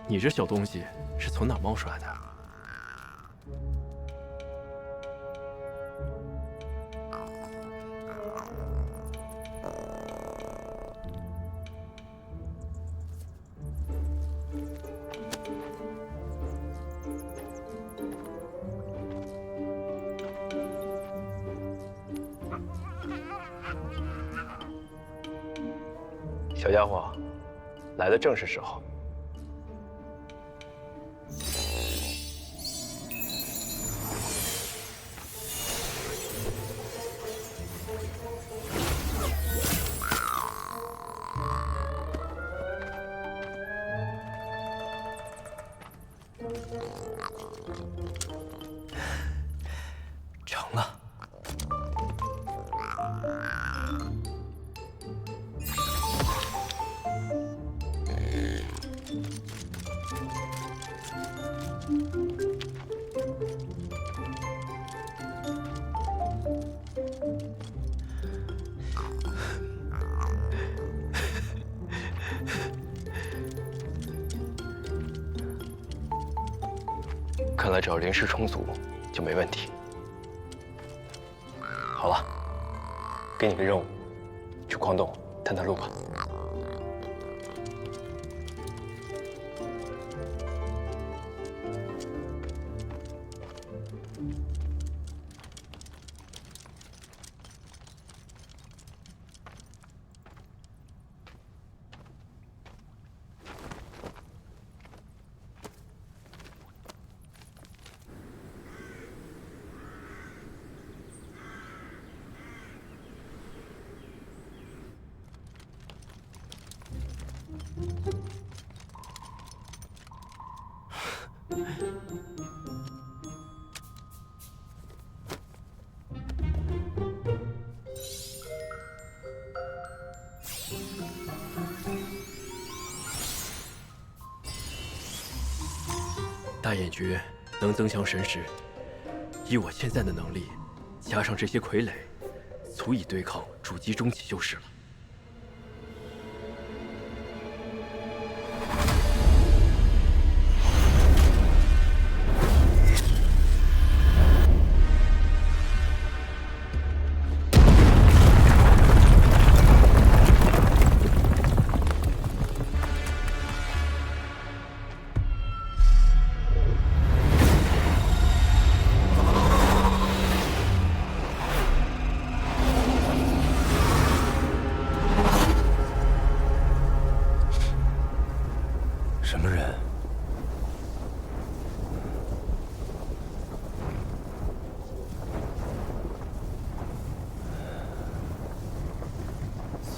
你这小东西是从哪冒出来的？小家伙，来的正是时候。成了。看来只要灵石充足，就没问题。好了，给你个任务，去矿洞探探路吧。大眼诀能增强神识，以我现在的能力，加上这些傀儡，足以对抗主机中期修士了。什么人？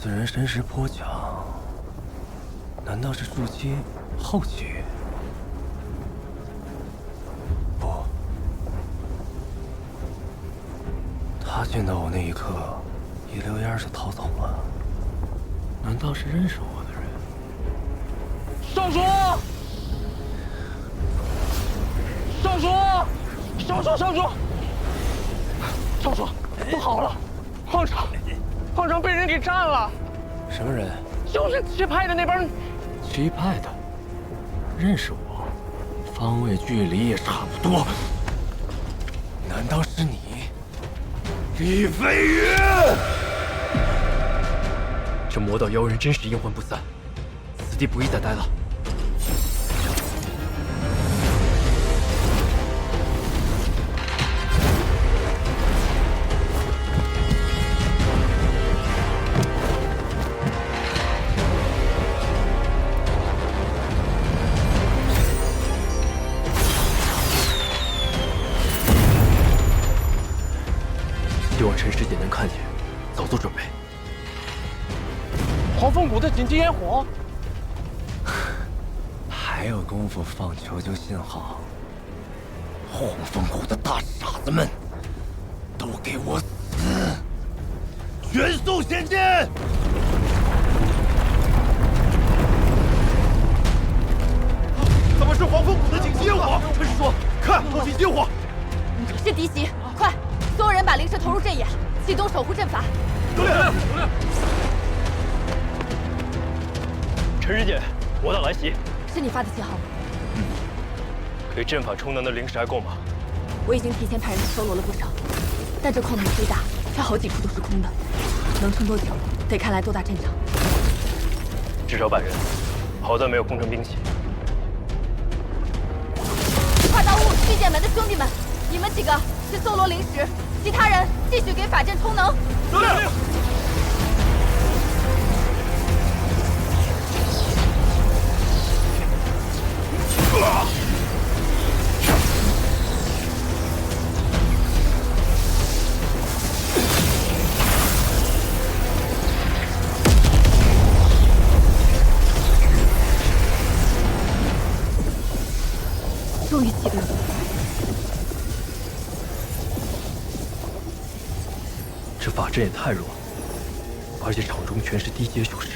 此人神识颇强，难道是筑基后期？不，他见到我那一刻，一溜烟就逃走了。难道是认识我的人？少主！少主！少主！少主！少主，不好了！矿场被人给占了！什么人？就是旗派的那帮。旗派的，认识我，方位距离也差不多。难道是你，李飞宇？这魔道妖人真是阴魂不散，此地不宜再待了。希望陈师姐能看见，早做准备。黄凤谷的紧急烟火，还有功夫放求救信号？黄凤谷的大傻子们，都给我死！全速前进！怎么是黄凤谷的紧急烟火？陈师说，看，紧急烟火！是敌袭，快！所有人把灵石投入阵眼，启动守护阵法。有令！陈师姐，魔道来袭！是你发的信号吗？可以阵法充能的灵石还够吗？我已经提前派人去搜罗了不少，但这矿洞虽大，却好几处都是空的，能撑多久，得看来多大阵仗。至少100人，好在没有空城兵器。快到雾巨剑门的兄弟们，你们几个去搜罗灵石，其他人继续给法阵充能。得令。终于启动了。这法阵也太弱了，而且场中全是低阶修士。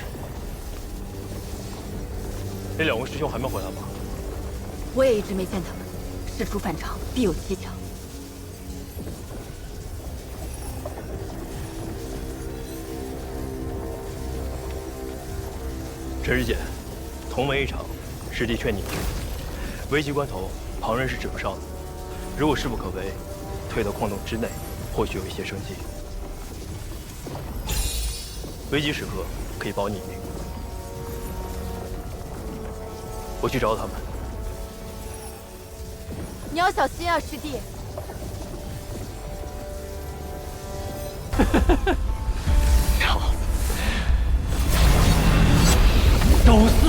那2位师兄还没回来吗？我也一直没见他们。事出反常，必有蹊跷。陈师姐，同门一场，师弟劝你一句，危急关头，旁人是指不上的。如果势不可为，退到矿洞之内，或许有一些生机。危急时刻可以保你一命。我去找他们。你要小心啊，师弟。小子，找死！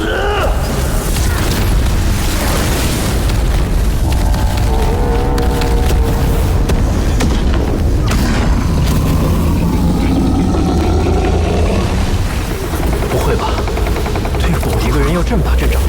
不会吧？对付我一个人要这么大阵仗？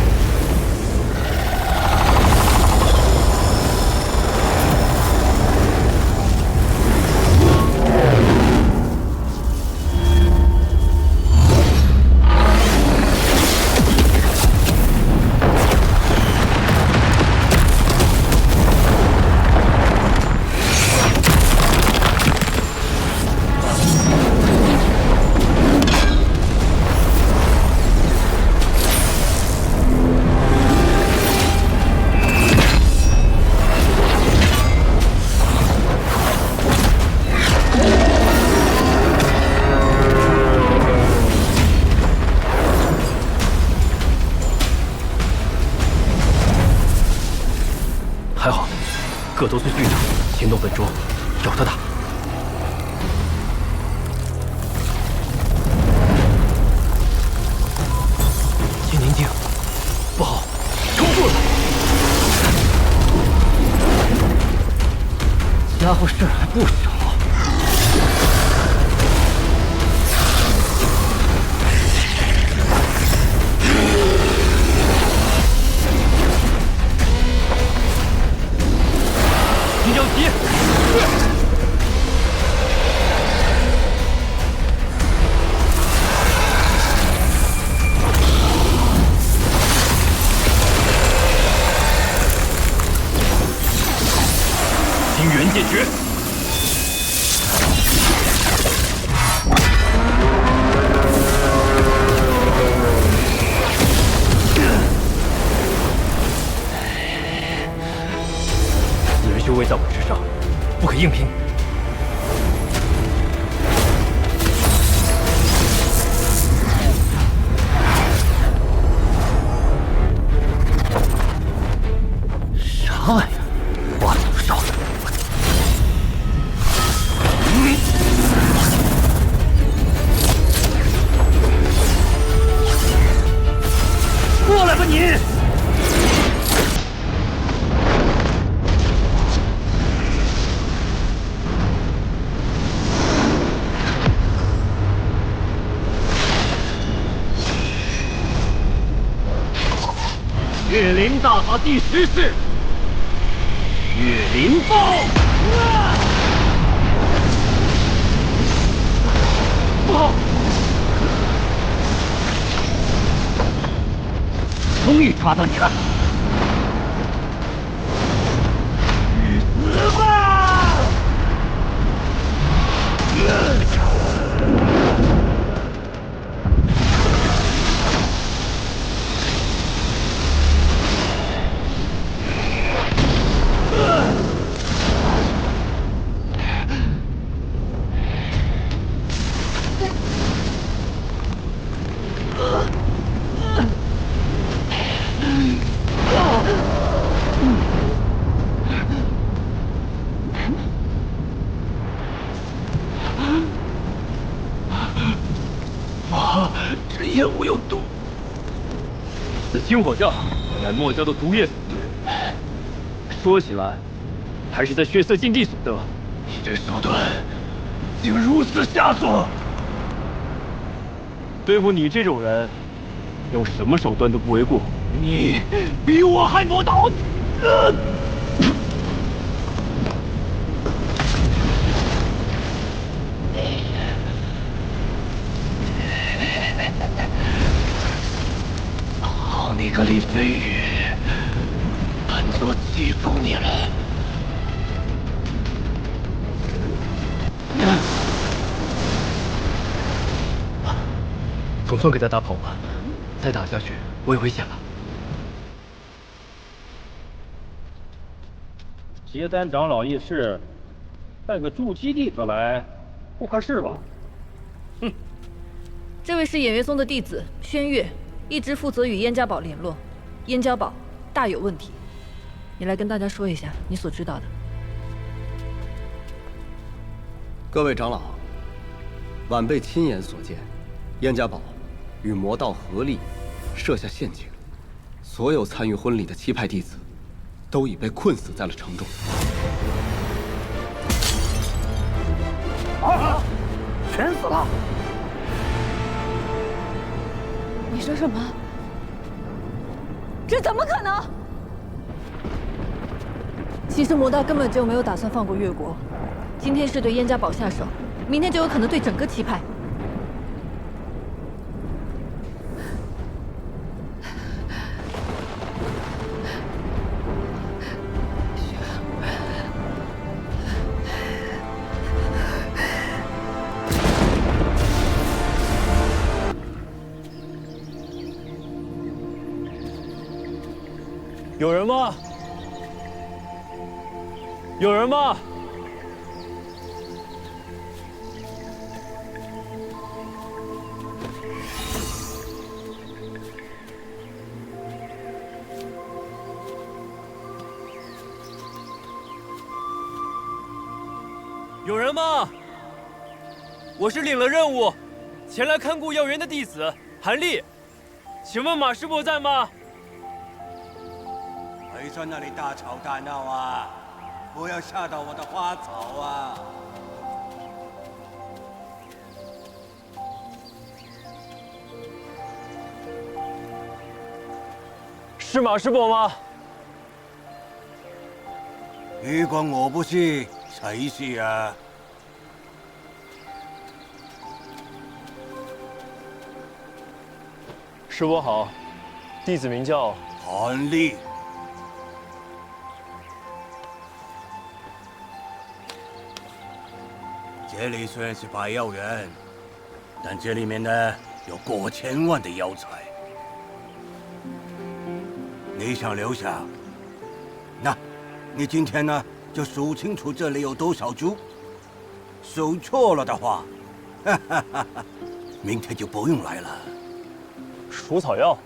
还好，个头虽巨大，行动笨拙，找他打。请宁静，不好，冲住了！家伙事儿还不少。金交旗，金元剑诀。四人修为在我之上，不可硬拼。啥玩意儿？花头少的。过来吧你！岳灵大法第10式，岳灵爆！不好！终于抓到你了！去死吧！业务有毒。此星火教乃墨教的毒液所致，说起来，还是在血色禁地所得。你这手段竟如此下作！对付你这种人，用什么手段都不为过。你比我还不懂！好你个李飞宇，本座欺负你了。总算给他打跑了，再打下去我也危险了。结丹长老议事，带个筑基弟子来，不合适吧？哼，这位是偃月宗的弟子轩月，一直负责与燕家堡联络。燕家堡大有问题，你来跟大家说一下你所知道的。各位长老，晚辈亲眼所见，燕家堡与魔道合力设下陷阱，所有参与婚礼的七派弟子都已被困死在了城中。啊！全死了！你说什么？这怎么可能？其实魔道根本就没有打算放过越国，今天是对燕家堡下手，明天就有可能对整个七派。有人吗？有人吗？有人吗？我是领了任务，前来看顾药园的弟子韩立，请问马师伯在吗？别在那里大吵大闹啊！不要吓到我的花草啊！是马师伯吗？如果我不是，谁是啊？师伯好，弟子名叫韩立。这里虽然是百药园，但这里面呢有过千万的药材。你想留下？那，你今天呢就数清楚这里有多少株。数错了的话，哈哈哈哈，明天就不用来了。鼠草药。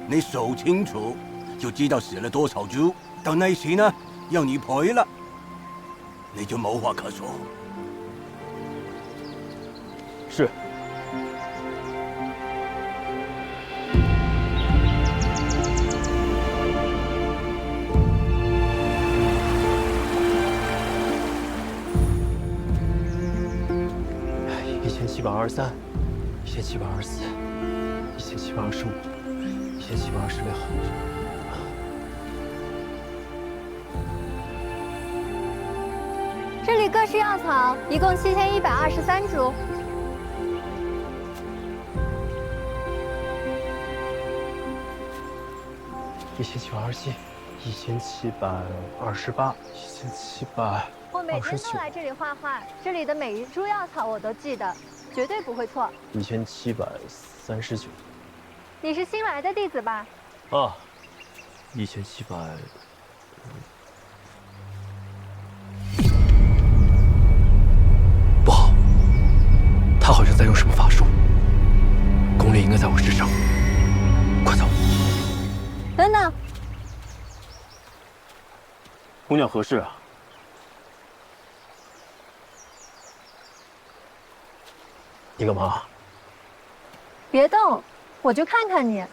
你数清楚，就知道死了多少株。到那时呢，要你赔了。你就无话可说。是。1723、1724、1725、1726。这里各式药草一共7123株。1727、1728、1729。我每天都来这里画画，这里的每一株药草我都记得，绝对不会错。1739。你是新来的弟子吧？啊，1700。不好，他好像在用什么法术，功力应该在我身上。快走！等等，姑娘何事啊？你干嘛？别动，我就看看你。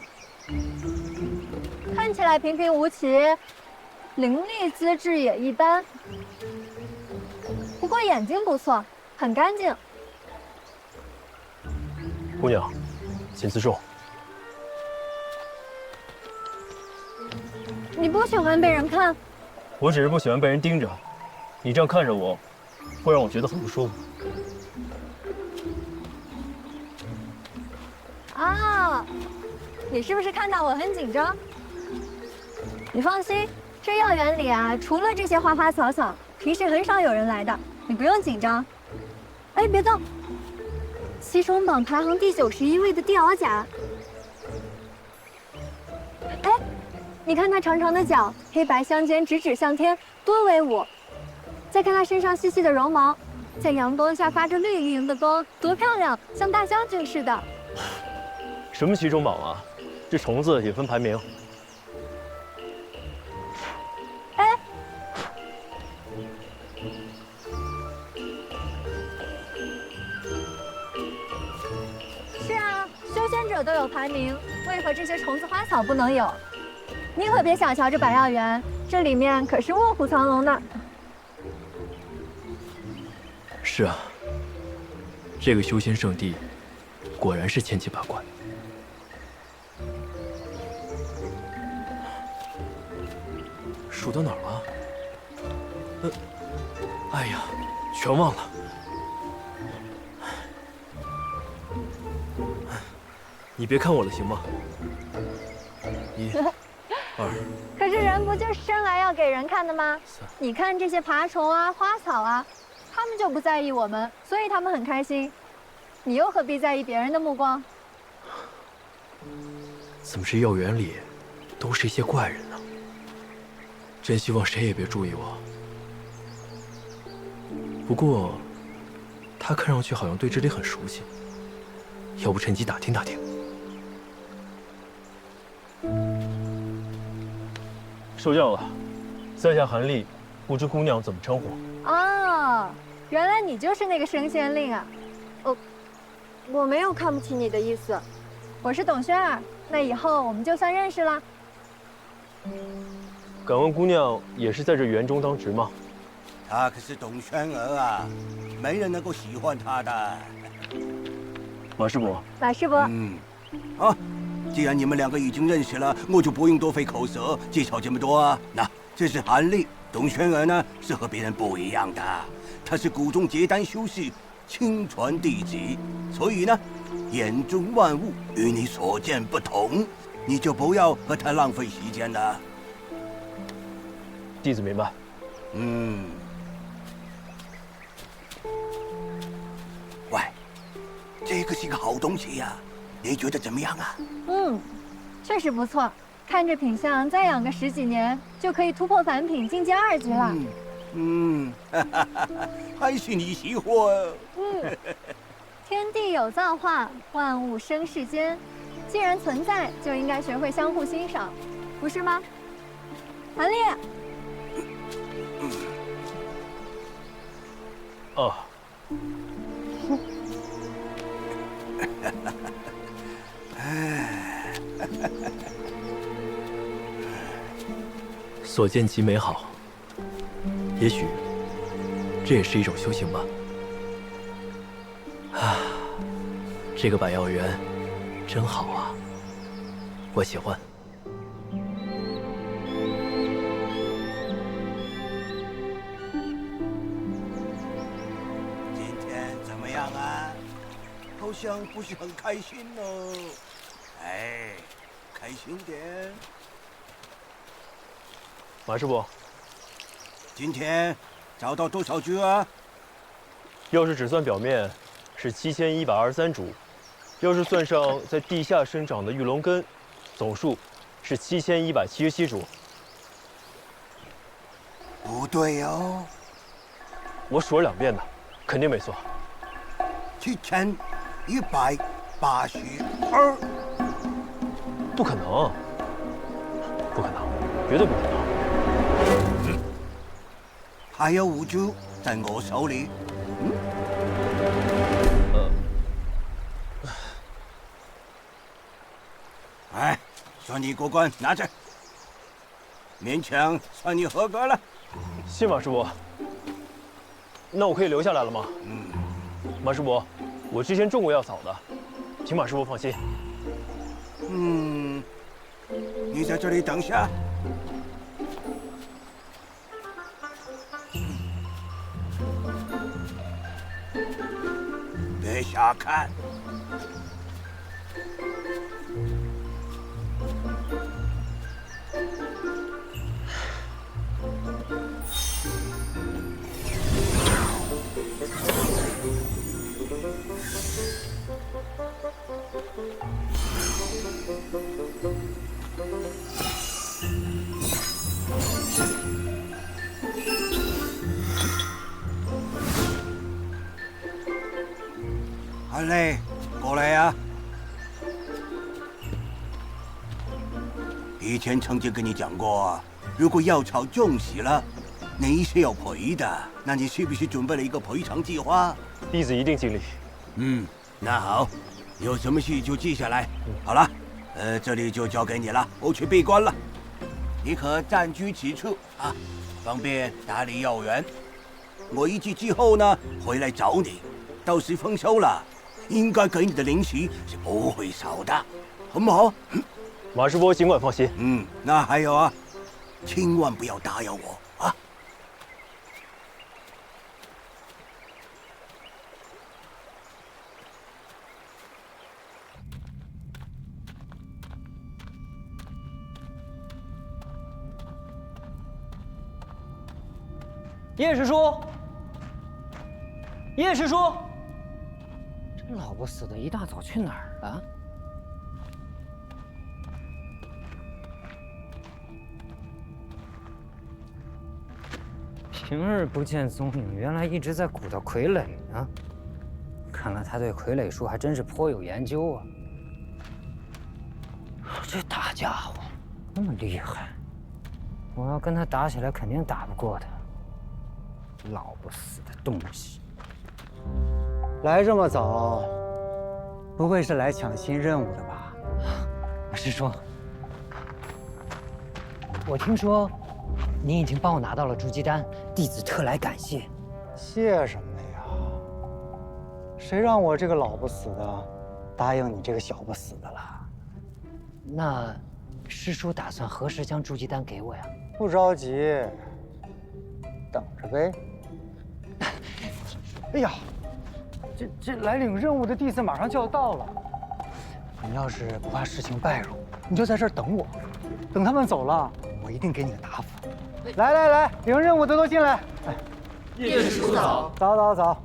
看起来平平无奇，灵力资质也一般，不过眼睛不错，很干净。姑娘，请自重。你不喜欢被人看？我只是不喜欢被人盯着，你这样看着我，会让我觉得很不舒服。啊，你是不是看到我很紧张？你放心，这药园里啊，除了这些花花草草，平时很少有人来的，你不用紧张。哎，别动！西双榜排行第91位的地鳌甲。哎，你看它长长的脚，黑白相间，直指向天，多威武！再看它身上细细的绒毛，在阳光下发着绿莹莹的光，多漂亮，像大将军似的。什么西双榜啊？这虫子也分排名。哎，是啊，修仙者都有排名，为何这些虫子花草不能有？你可别小瞧这百药园，这里面可是卧虎藏龙呢。是啊，这个修仙圣地果然是千奇百怪。数到哪儿了？哎呀，全忘了。你别看我了，行吗？1、2。可是人不就是生来要给人看的吗？你看这些爬虫啊、花草啊，他们就不在意我们，所以他们很开心。你又何必在意别人的目光？怎么这药园里都是一些怪人呢？真希望谁也别注意我。不过，他看上去好像对这里很熟悉，要不趁机打听打听。受教了，在下韩立，不知姑娘怎么称呼？哦，原来你就是那个升仙令啊！我没有看不起你的意思，我是董轩儿，那以后我们就算认识了。敢问姑娘也是在这园中当值吗？她可是董轩儿啊，没人能够喜欢她的。马师伯，马师伯，啊，既然你们两个已经认识了，我就不用多费口舌介绍这么多啊。那这是韩立，董轩儿呢是和别人不一样的，他是谷中结丹修士，亲传弟子，所以呢，眼中万物与你所见不同，你就不要和他浪费时间了。弟子明白。喂，这个是个好东西呀，你觉得怎么样啊？确实不错，看这品相，再养个10几年就可以突破凡品，进阶2级了。还是你喜欢。天地有造化，万物生世间，既然存在，就应该学会相互欣赏，不是吗？韩立。哦。所见极美好，也许这也是一种修行吧。啊，这个百药园真好啊，我喜欢。今天怎么样啊？好像不是很开心哦。哎，开心点。马师伯，今天找到多少株啊？要是只算表面，是7123株；要是算上在地下生长的玉龙根，总数是7177株。不对哦，我数了2遍的，肯定没错。7182。不可能，不可能，绝对不可能。还有5株在我手里。算你过关，拿着。勉强算你合格了。谢马师伯。那我可以留下来了吗？马师伯，我之前种过药草的，请马师伯放心。你在这里等下。别瞎看。阿磊，过来呀！以前曾经跟你讲过，如果药草中邪了，你是要赔的。那你是不是准备了一个赔偿计划？弟子一定尽力。那好，有什么事就记下来。好了，这里就交给你了，我去闭关了。你可暂居此处啊，方便打理药园。我一季之后呢，回来找你。到时丰收了，应该给你的零食是不会少的，好不好？马师伯尽管放心。那还有啊，千万不要打扰我啊！叶师叔，叶师叔，这老不死的一大早去哪儿了？平日不见踪影，原来一直在鼓捣傀儡呢。看来他对傀儡术还真是颇有研究啊！这大家伙那么厉害，我要跟他打起来，肯定打不过他。老不死的东西！来这么早，不会是来抢新任务的吧？师叔，我听说你已经帮我拿到了筑基丹，弟子特来感谢。谢什么呀？谁让我这个老不死的答应你这个小不死的了？那师叔打算何时将筑基丹给我呀？不着急，等着呗。哎呀，这来领任务的弟子马上就要到了，你要是不怕事情败露，你就在这儿等我，等他们走了，我一定给你个答复。来，领任务的都进来。叶师叔早。早。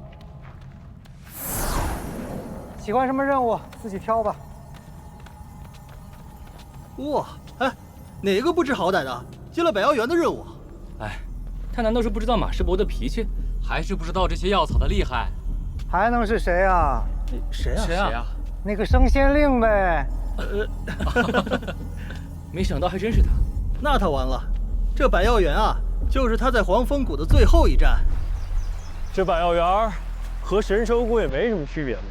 喜欢什么任务自己挑吧。哇，哪个不知好歹的接了百药园的任务？他难道是不知道马师伯的脾气，还是不知道这些药草的厉害？还能是谁啊？谁啊？那个升仙令呗。没想到还真是他。那他完了，这百药园啊，就是他在黄风谷的最后一站。这百药园和神收谷也没什么区别嘛，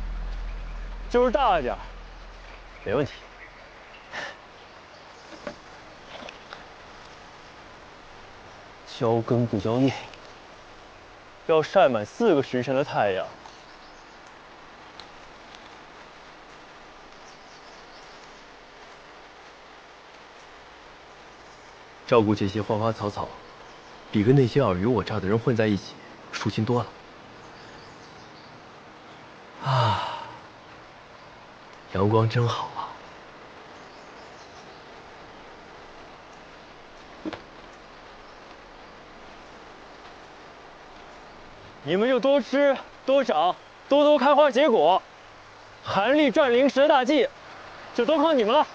就是大一点，没问题。浇根不浇叶，要晒满4个时辰的太阳。照顾这些花花草草，比跟那些尔虞我诈的人混在一起舒心多了。啊，阳光真好啊！你们就多吃多长，多多开花结果，寒力战灵10大计，就都靠你们了。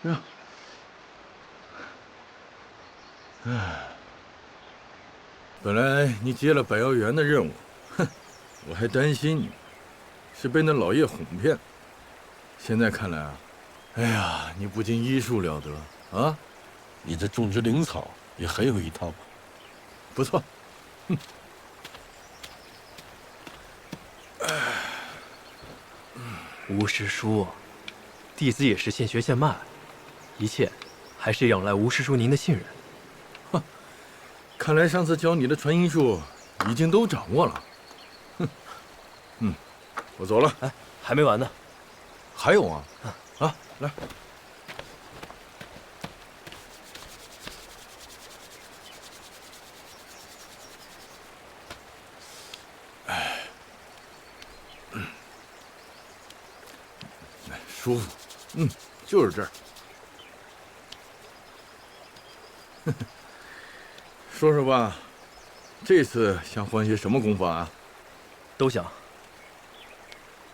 呀，本来你接了百药园的任务，我还担心你是被那老叶哄骗。现在看来啊，哎呀，你不仅医术了得啊，你这种植灵草也很有一套吧？不错。吴师叔，弟子也是现学现卖，一切还是仰赖吴师叔您的信任。看来上次教你的传音术已经都掌握了。我走了。哎，还没完呢。还有啊，来。舒服，就是这儿。说说吧，这次想换些什么功法啊？都想。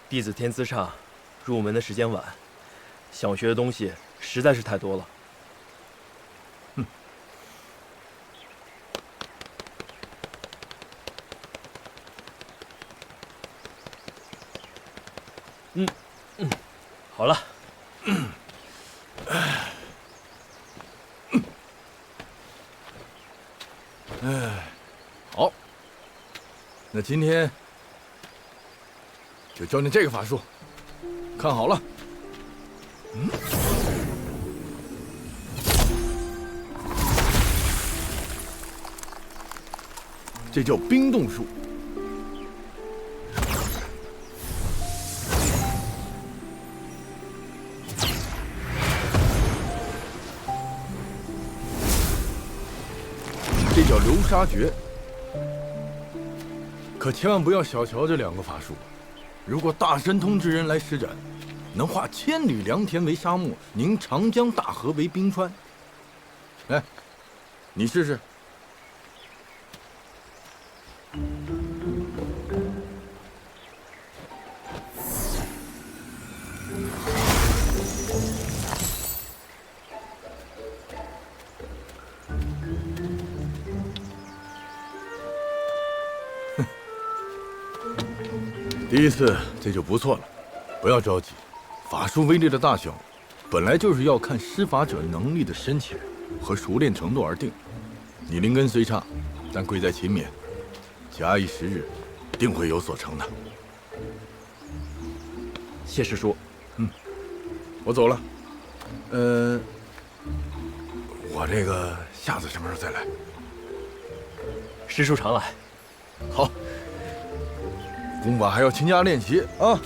弟子天资差，入门的时间晚，想学的东西实在是太多了。好了。好，那今天就教你这个法术，看好了。这叫冰冻术。这叫流沙诀。可千万不要小瞧这两个法术，如果大神通之人来施展，能化千里良田为沙漠，凝长江大河为冰川。来，你试试。第一次这就不错了，不要着急。法术威力的大小，本来就是要看施法者能力的深浅和熟练程度而定。你灵根虽差，但贵在勤勉，假以时日，定会有所成的。谢师叔。我走了。我这个下次什么时候再来？师叔常来。好。功法还要勤加练习啊！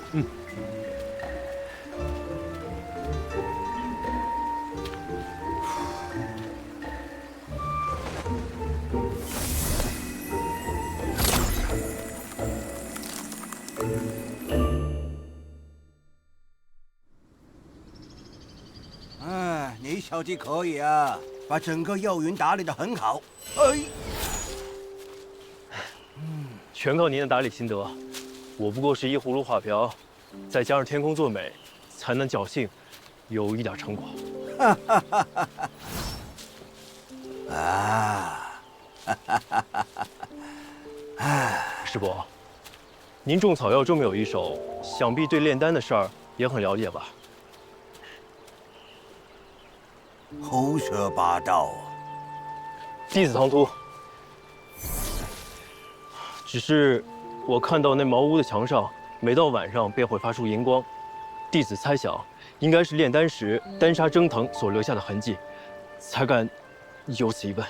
你小弟可以啊，把整个药园打理得很好。哎，全靠您的打理心得。我不过是一葫芦画瓢，再加上天空作美，才能侥幸有一点成果。师伯，您种草药这么有一手，想必对炼丹的事儿也很了解吧？胡说八道！弟子唐突。只是我看到那茅屋的墙上，每到晚上便会发出荧光。弟子猜想，应该是炼丹时丹砂蒸腾所留下的痕迹，才敢有此一问。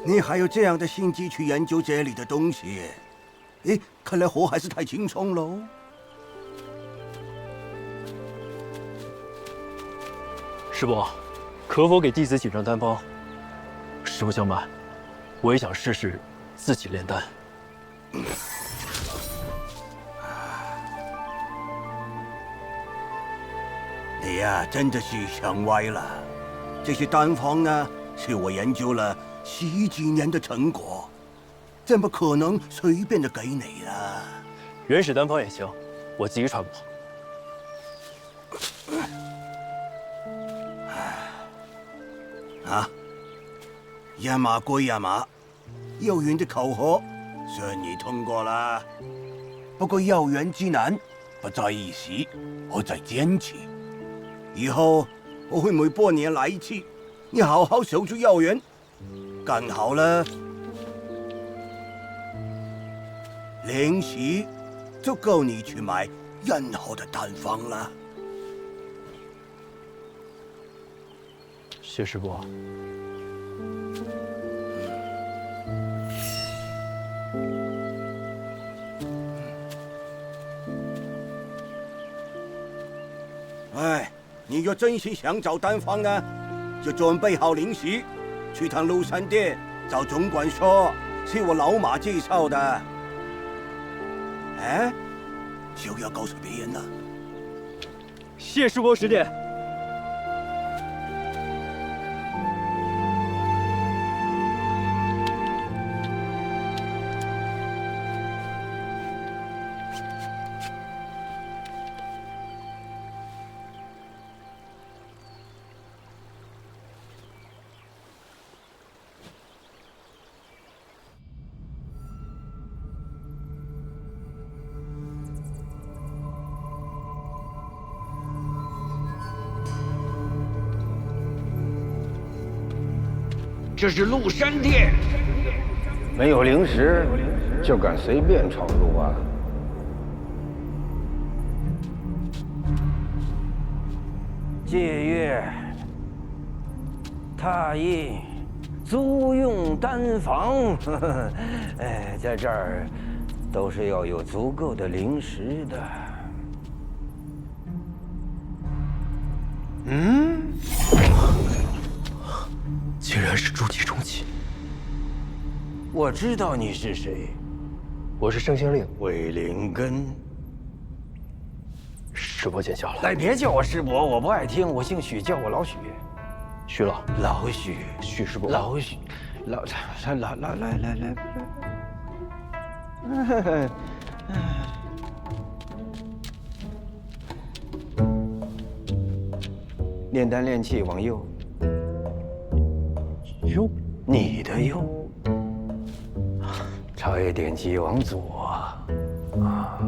你还有这样的心机去研究这里的东西？哎，看来活还是太轻松喽。师伯，可否给弟子几张丹方？实不相瞒，我也想试试自己炼丹。你呀，真的是想歪了。这些丹方呢，是我研究了10几年的成果，怎么可能随便的给你啊？原始丹方也行，我自己揣摩。啊，亚马归亚马，药园的考核顺利通过了。不过药园之难不在一时，而在坚持。以后我会每半年来一次，你好好守住药园，干好了，零食就够你去买任何的单方了。谢师伯。哎，你若真是想找单方呢，就准备好零食，去趟鹿山店找总管说是我老马介绍的。哎，就要告诉别人了。谢师伯指点。这是鹿山店，没有零食就敢随便闯入啊！借阅、拓印、租用单房，在这儿都是要有足够的零食的。竟然是筑基中期。我知道你是谁，我是圣星令魏灵根。师伯见笑了。哎，别叫我师伯，我不爱听。我姓许，叫我老许。许老，老许，许师伯，老许，来，炼丹炼气往右。右，你的右，差一点击往左啊！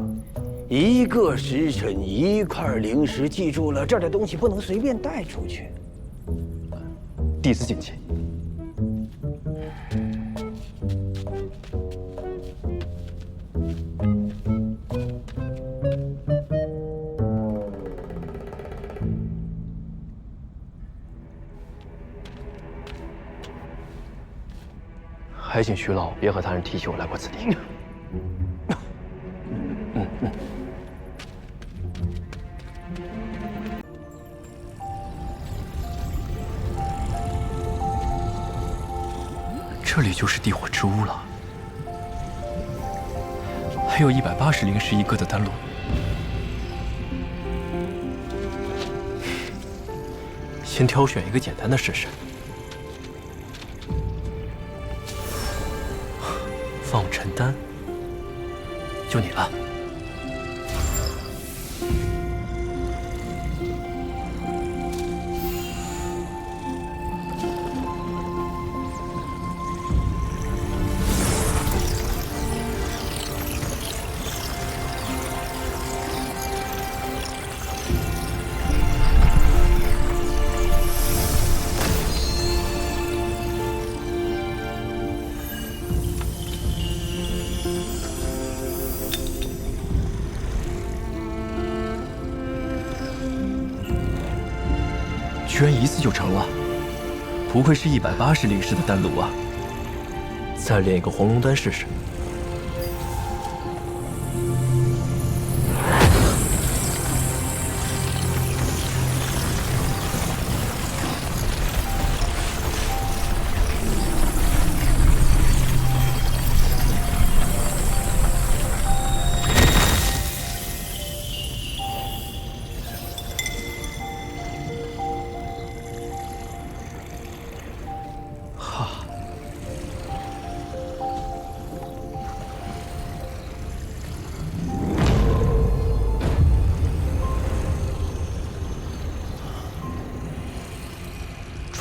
一个时辰一块零食，记住了，这儿的东西不能随便带出去。弟子谨记。还请徐老别和他人提起我来过此地。这里就是地火之屋了，还有180灵石一个的丹炉。先挑选一个简单的试试。放尘丹，就你了。居然一次就成了，不愧是180灵石的丹炉啊！再炼一个黄龙丹试试。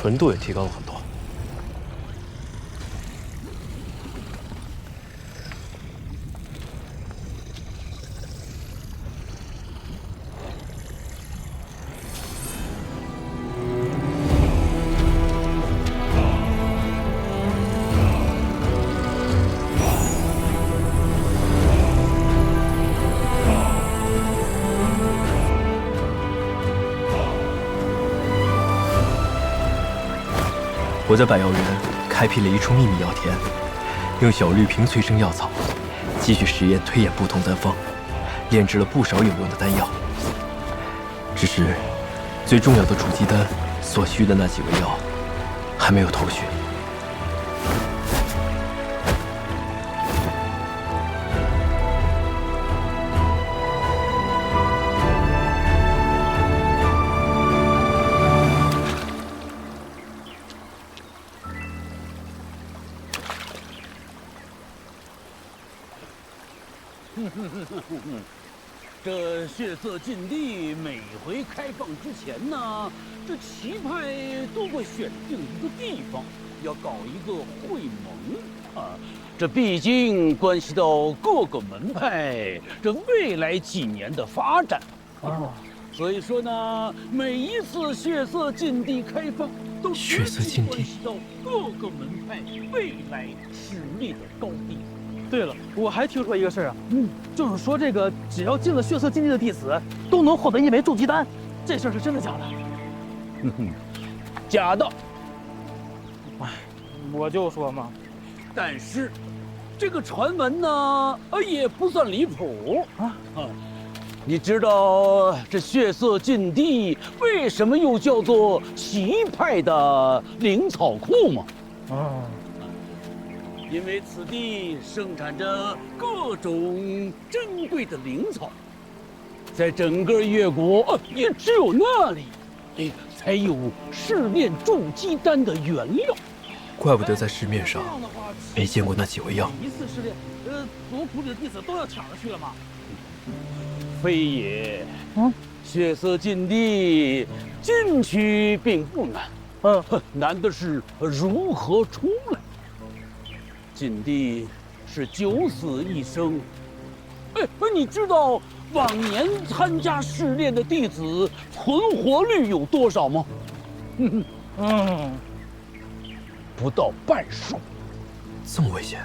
纯度也提高了很多。我在百药园开辟了一处秘密药田，用小绿瓶催生药草，继续实验推演不同丹方，炼制了不少有用的丹药。只是，最重要的储气丹所需的那几味药，还没有头绪。这血色禁地每回开放之前呢，这棋派都会选定一个地方，要搞一个会盟啊。这毕竟关系到各个门派这未来几年的发展啊。所以说呢，每一次血色禁地开放，都血色禁地关系到各个门派未来实力的高低。对了，我还听说一个事儿啊，就是说这个只要进了血色禁地的弟子，都能获得一枚筑基丹，这事儿是真的假的？假的。哎，我就说嘛。但是，这个传闻呢，也不算离谱啊。你知道这血色禁地为什么又叫做奇派的灵草库吗？因为此地生产着各种珍贵的灵草，在整个越国也只有那里，才有试炼筑基丹的原料。怪不得在市面上没见过那几味药。一次试炼，族谱里的弟子都要抢着去了吗？非也。血色禁地进去并不难，难的是如何出来。禁地是九死一生，你知道往年参加试炼的弟子存活率有多少吗？不到半数。这么危险？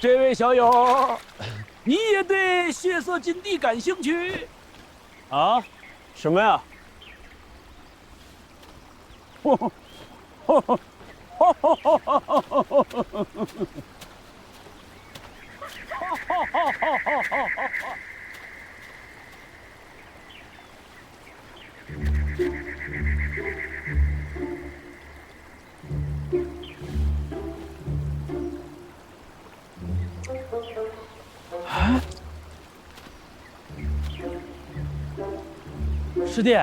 这位小友，你也对血色禁地感兴趣？啊？什么呀？啊？师弟，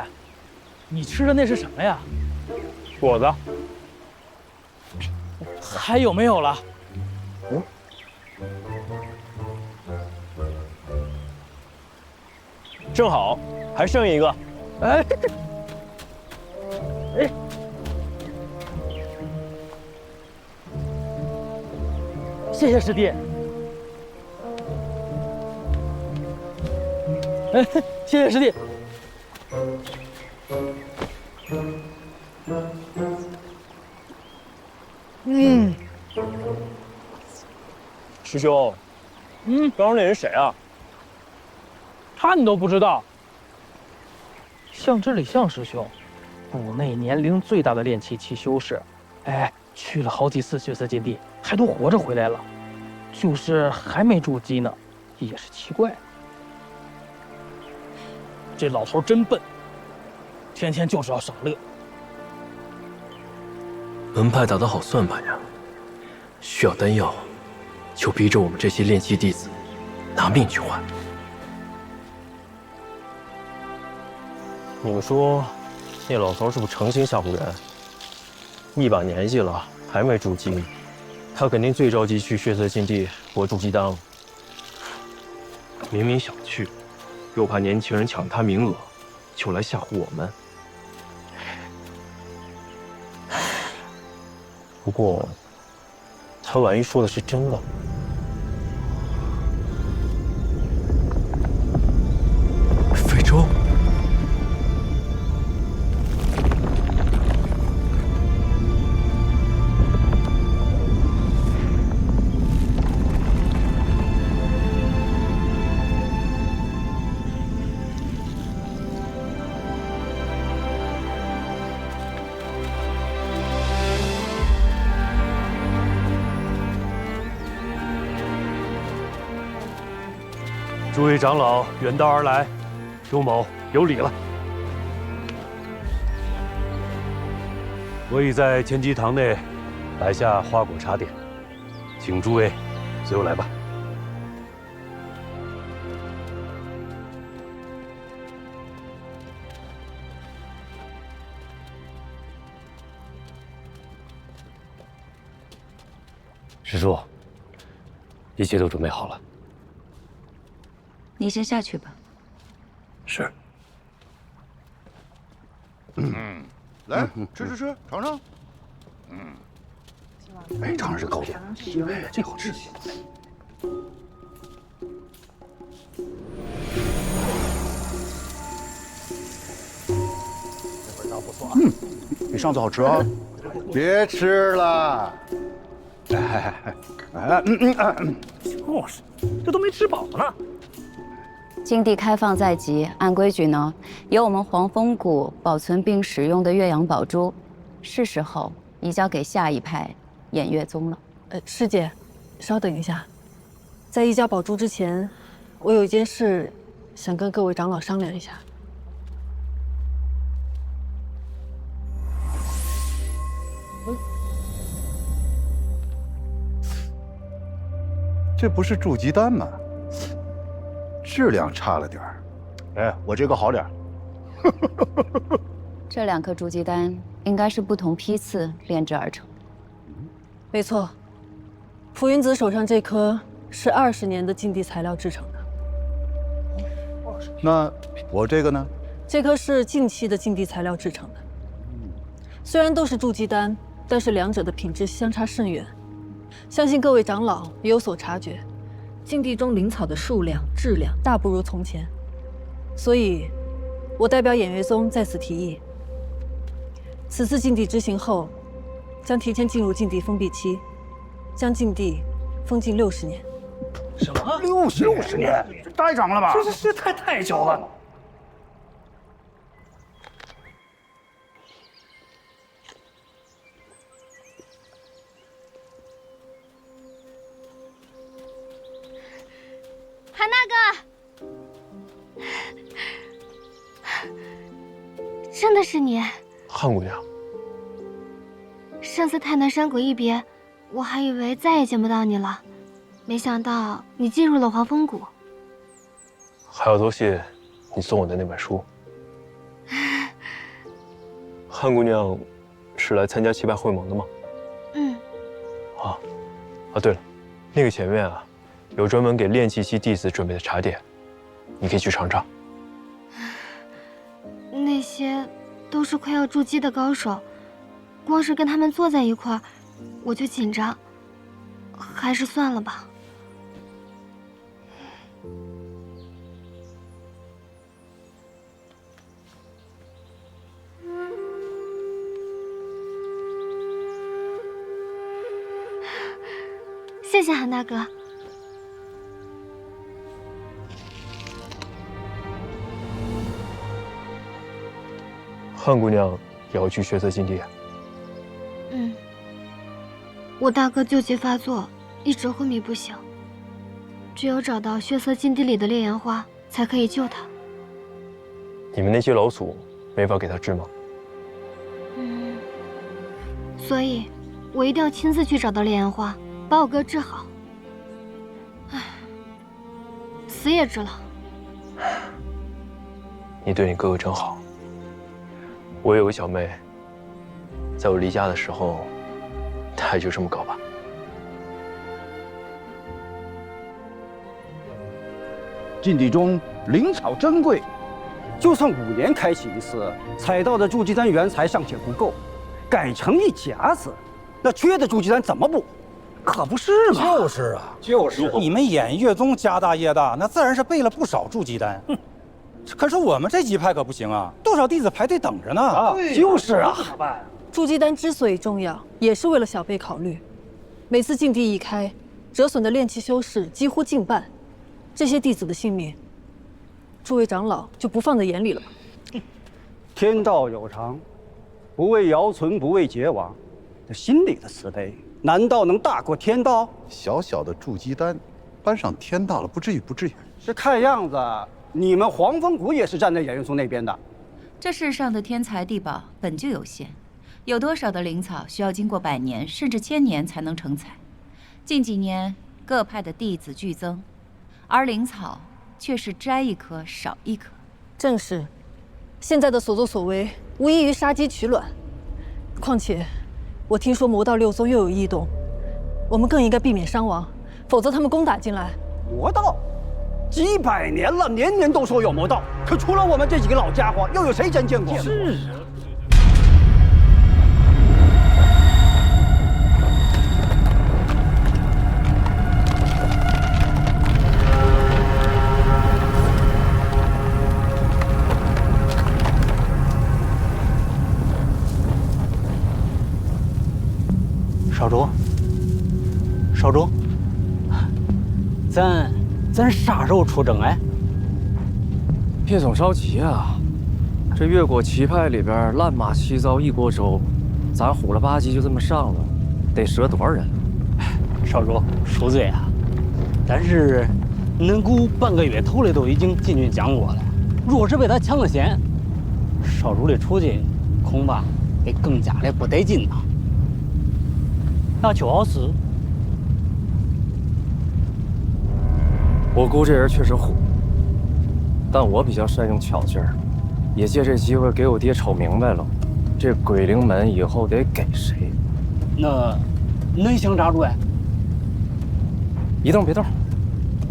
你吃的那是什么呀？果子。还有没有了？正好，还剩一个。哎，谢谢师弟。谢谢师弟。师兄，刚刚那人谁啊？他你都不知道？向之礼向师兄，谷内年龄最大的炼气七修士，去了好几次血色禁地，还都活着回来了，就是还没筑基呢，也是奇怪。这老头真笨，天天就知道赏乐。门派打得好算盘呀，需要丹药，就逼着我们这些炼气弟子拿命去换。你们说，那老头是不是诚心吓唬人？一把年纪了，还没筑基，他肯定最着急去血色禁地活筑基当。明明想去，又怕年轻人抢他名额，就来吓唬我们。不过，他万一说的是真的，非洲。 诸位长老远道而来，周某有礼了。我已在前机堂内摆下花果茶点，请诸位随我来吧。师叔，一切都准备好了。 你先下去吧。是。来吃，尝尝。哎，尝尝这糕点，这好吃。这味道不错啊。比上次好吃啊。别吃了。就是，这都没吃饱呢。 禁地开放在即，按规矩呢，由我们黄风谷保存并使用的岳阳宝珠，是时候移交给下一派偃月宗了。师姐，稍等一下，在移交宝珠之前，我有一件事想跟各位长老商量一下。这不是筑基丹吗？ 质量差了点儿，哎，我这个好点儿。这2颗筑基丹应该是不同批次炼制而成。没错，浮云子手上这颗是20年的禁地材料制成的。那我这个呢？这颗是近期的禁地材料制成的。虽然都是筑基丹，但是两者的品质相差甚远。相信各位长老也有所察觉。 禁地中灵草的数量、质量大不如从前，所以，我代表偃月宗在此提议：此次禁地执行后，将提前进入禁地封闭期，将禁地封禁60年。什么？60年？这太长了吧？这太久了。韩大哥，真的是你，汉姑娘。上次太南山谷一别，我还以为再也见不到你了，没想到你进入了黄风谷。还要多谢你送我的那本书。汉姑娘是来参加棋派会盟的吗？嗯。对了，那个前面啊，有专门给炼气期弟子准备的茶点，你可以去尝尝。那些都是快要筑基的高手，光是跟他们坐在一块儿，我就紧张，还是算了吧。谢谢韩大哥。汉姑娘也要去血色禁地啊？嗯，我大哥旧疾发作，一直昏迷不醒，只有找到血色禁地里的烈阳花，才可以救他。你们那些老祖没法给他治吗？嗯，所以，我一定要亲自去找到烈阳花，把我哥治好。唉，死也治了。你对你哥哥真好。我有个小妹，在我离家的时候，她也就这么搞吧。禁地中灵草珍贵，就算5年开启一次，采到的筑基丹原材尚且不够，改成一甲子，那缺的筑基丹怎么补？可不是嘛！就是啊，就是你们偃月宗家大业大，那自然是备了不少筑基丹。可是我们这几派可不行啊，多少弟子排队等着呢。就是啊，筑基丹之所以重要，也是为了小辈考虑。每次禁地一开，折损的炼器修士几乎近半，这些弟子的性命，诸位长老就不放在眼里了吧？天道有常，不为尧存，不为桀亡，这心里的慈悲，难道能大过天道？小小的筑基丹，搬上天道了，不至于，不至于。这看样子，你们黄风谷也是站在偃月宗那边的。这世上的天材地宝本就有限，有多少的灵草需要经过100年甚至1000年才能成材？近几年各派的弟子剧增，而灵草却是摘一颗少一颗。正是，现在的所作所为无异于杀鸡取卵。况且，我听说魔道6宗又有异动，我们更应该避免伤亡，否则他们攻打进来。魔道，几百年了，年年都说有魔道，可除了我们这几个老家伙，又有谁真见过？是啊。少主，咱啥时候出征哎？别总着急啊，这越国旗派里边烂马七糟一锅粥，咱虎了吧唧就这么上了，得折多少人？少主恕罪啊，但是恁姑半个月头里都已经进军江国了，若是被他抢了先，少主的处境恐怕得更加的不得劲呐。那就是，我姑这人确实虎，但我比较善用巧劲儿，也借这机会给我爹瞅明白了，这鬼灵门以后得给谁。那恁想咋着呀？一动别动，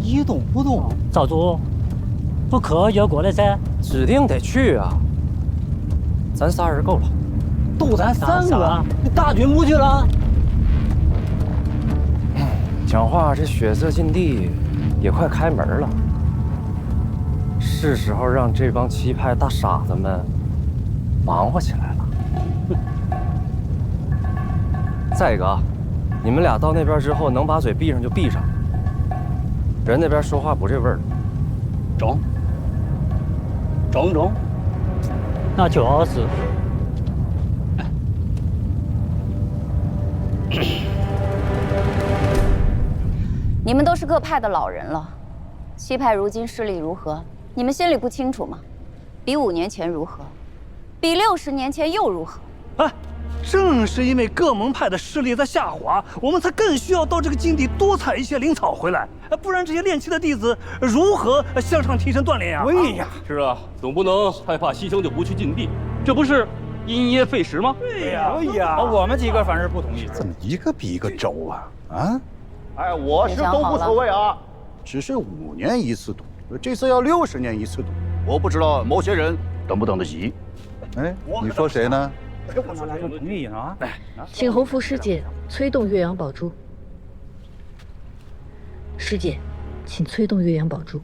一动不动。少主，不可越过了噻，指定得去啊。咱仨人够了，都咱3个，大军不去了。讲话，这血色禁地也快开门了，是时候让这帮旗派大傻子们忙活起来了。再一个啊，你们俩到那边之后，能把嘴闭上就闭上，人那边说话不这味儿。中，那就是。你们都是各派的老人了，七派如今势力如何？你们心里不清楚吗？比5年前如何？比60年前又如何？哎，正是因为各门派的势力在下滑，我们才更需要到这个禁地多采一些灵草回来，不然这些炼器的弟子如何向上提升锻炼呀？对呀，是啊，总不能害怕牺牲就不去禁地，这不是因噎废食吗？对呀，对呀，我们几个反正不同意。怎么一个比一个轴啊？啊？哎，我是都无所谓啊，只是5年一次赌，这次要60年一次赌，我不知道某些人等不等得起。哎，你说谁呢？我们俩就同意啊！请洪福师姐催动岳阳宝珠。师姐，请催动岳阳宝珠。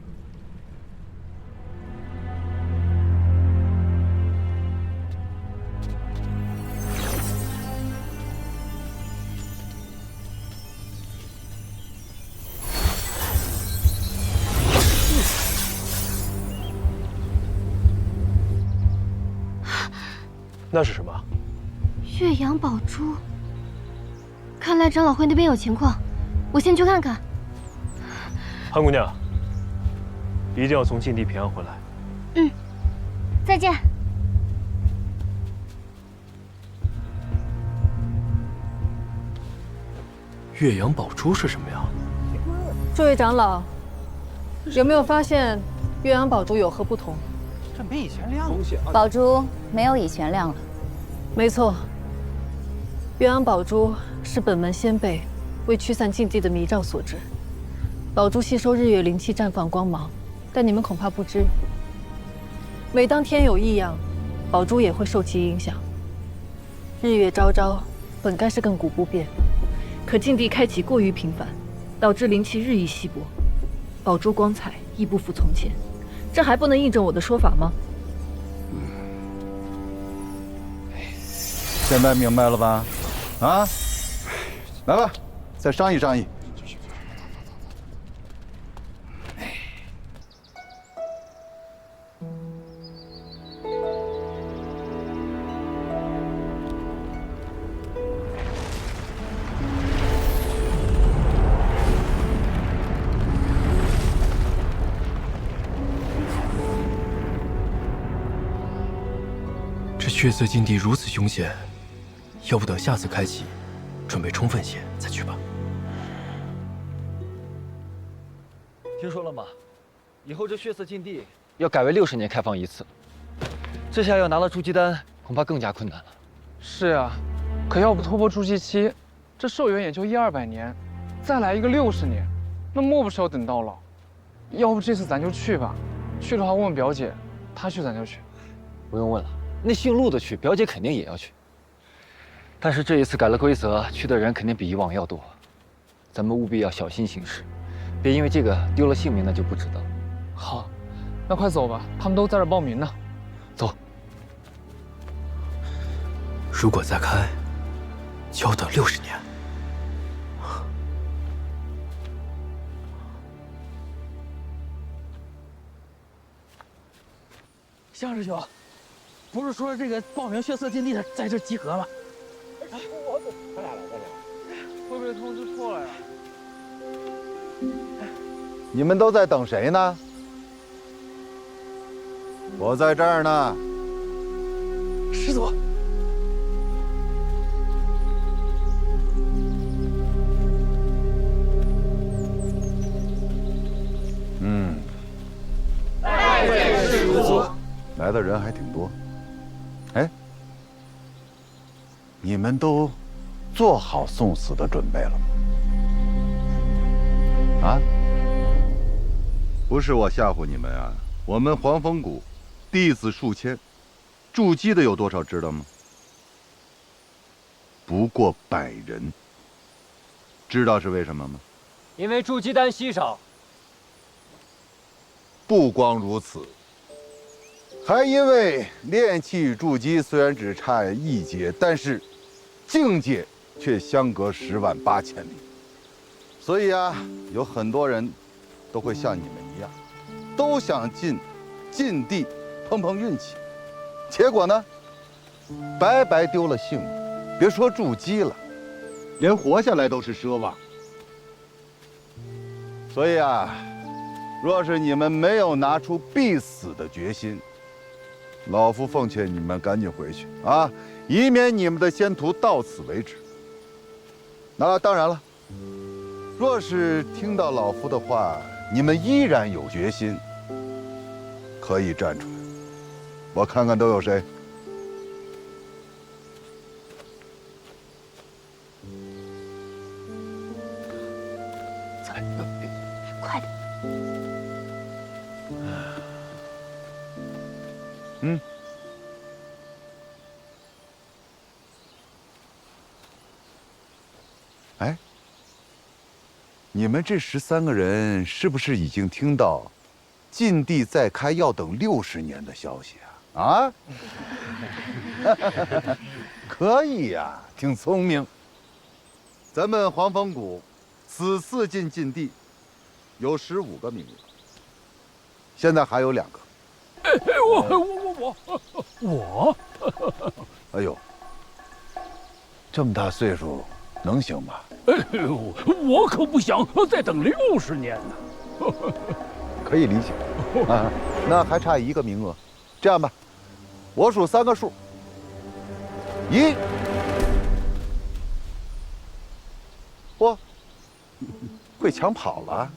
那是什么？岳阳宝珠。看来长老会那边有情况，我先去看看。韩姑娘，一定要从禁地平安回来。嗯，再见。岳阳宝珠是什么呀？诸位长老，有没有发现岳阳宝珠有何不同？这没以前亮了。宝珠没有以前亮了。没错，岳阳宝珠是本门先辈为驱散禁地的迷障所致。宝珠吸收日月灵气，绽放光芒，但你们恐怕不知，每当天有异样，宝珠也会受其影响。日月昭昭，本该是亘古不变，可禁地开启过于频繁，导致灵气日益稀薄，宝珠光彩亦不复从前。这还不能印证我的说法吗？现在明白了吧？啊，来吧，再商议商议。这血色禁地如此凶险，要不等下次开启，准备充分些再去吧。听说了吗？以后这血色禁地要改为60年开放一次，这下要拿到筑基丹，恐怕更加困难了。是啊，可要不突破筑基期，这寿元也就100-200年，再来一个60年，那莫不是要等到老？要不这次咱就去吧，去的话问问表姐，她去咱就去。不用问了，那姓陆的去，表姐肯定也要去。但是这一次改了规则，去的人肯定比以往要多，咱们务必要小心行事，别因为这个丢了性命，那就不值得。好，那快走吧，他们都在这报名呢。走。如果再开，就要等60年。向师兄，不是说这个报名血色禁地的在这集合吗？咱俩来，会不会通知错了呀？你们都在等谁呢？我在这儿呢。师祖。师祖。来的人还挺多。哎，你们都做好送死的准备了吗？啊？不是我吓唬你们啊！我们黄风谷弟子数千，筑基的有多少知道吗？不过100人。知道是为什么吗？因为筑基丹稀少。不光如此，还因为炼气与筑基虽然只差1阶，但是境界却相隔108000里。所以啊，有很多人都会像你们一样，都想进禁地碰碰运气，结果呢，白白丢了性命。别说筑基了，连活下来都是奢望。所以啊，若是你们没有拿出必死的决心，老夫奉劝你们赶紧回去啊，以免你们的先途到此为止。那当然了，若是听到老夫的话，你们依然有决心，可以站出来，我看看都有谁。快点！哎，你们这13个人是不是已经听到禁地再开要等60年的消息啊？啊？可以呀，挺聪明。咱们黄风谷此次进禁地有15个名额，现在还有2个。我，哎呦，这么大岁数能行吗？我可不想再等60年呢。可以理解啊，那还差1个名额。这样吧，我数3个数，1，嚯，会抢跑了。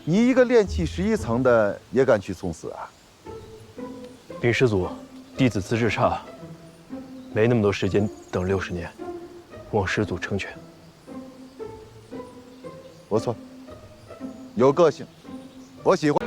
你一个炼气11层的也敢去送死啊？禀师祖，弟子资质差，没那么多时间等60年，望师祖成全。不错，有个性，我喜欢。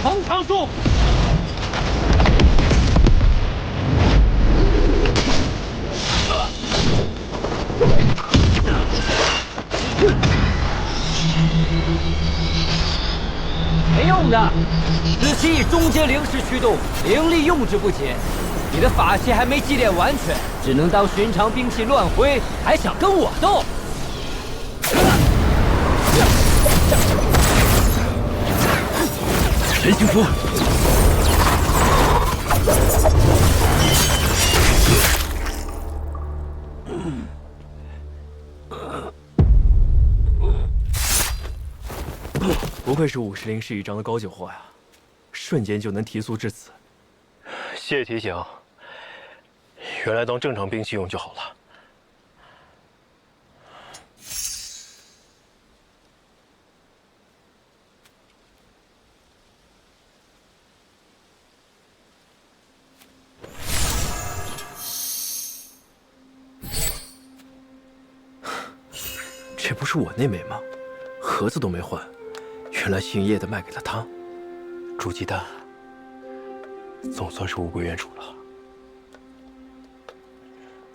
黄长树，没用的，此期以中阶灵石驱动，灵力用之不竭。你的法器还没祭炼完全，只能当寻常兵器乱挥，还想跟我斗？神行符。不愧是50灵石一张的高级货呀，瞬间就能提速至此。谢谢提醒，原来当正常兵器用就好了。这不是我那枚吗？盒子都没换，原来姓叶的卖给了他。煮鸡蛋，总算是物归原主了。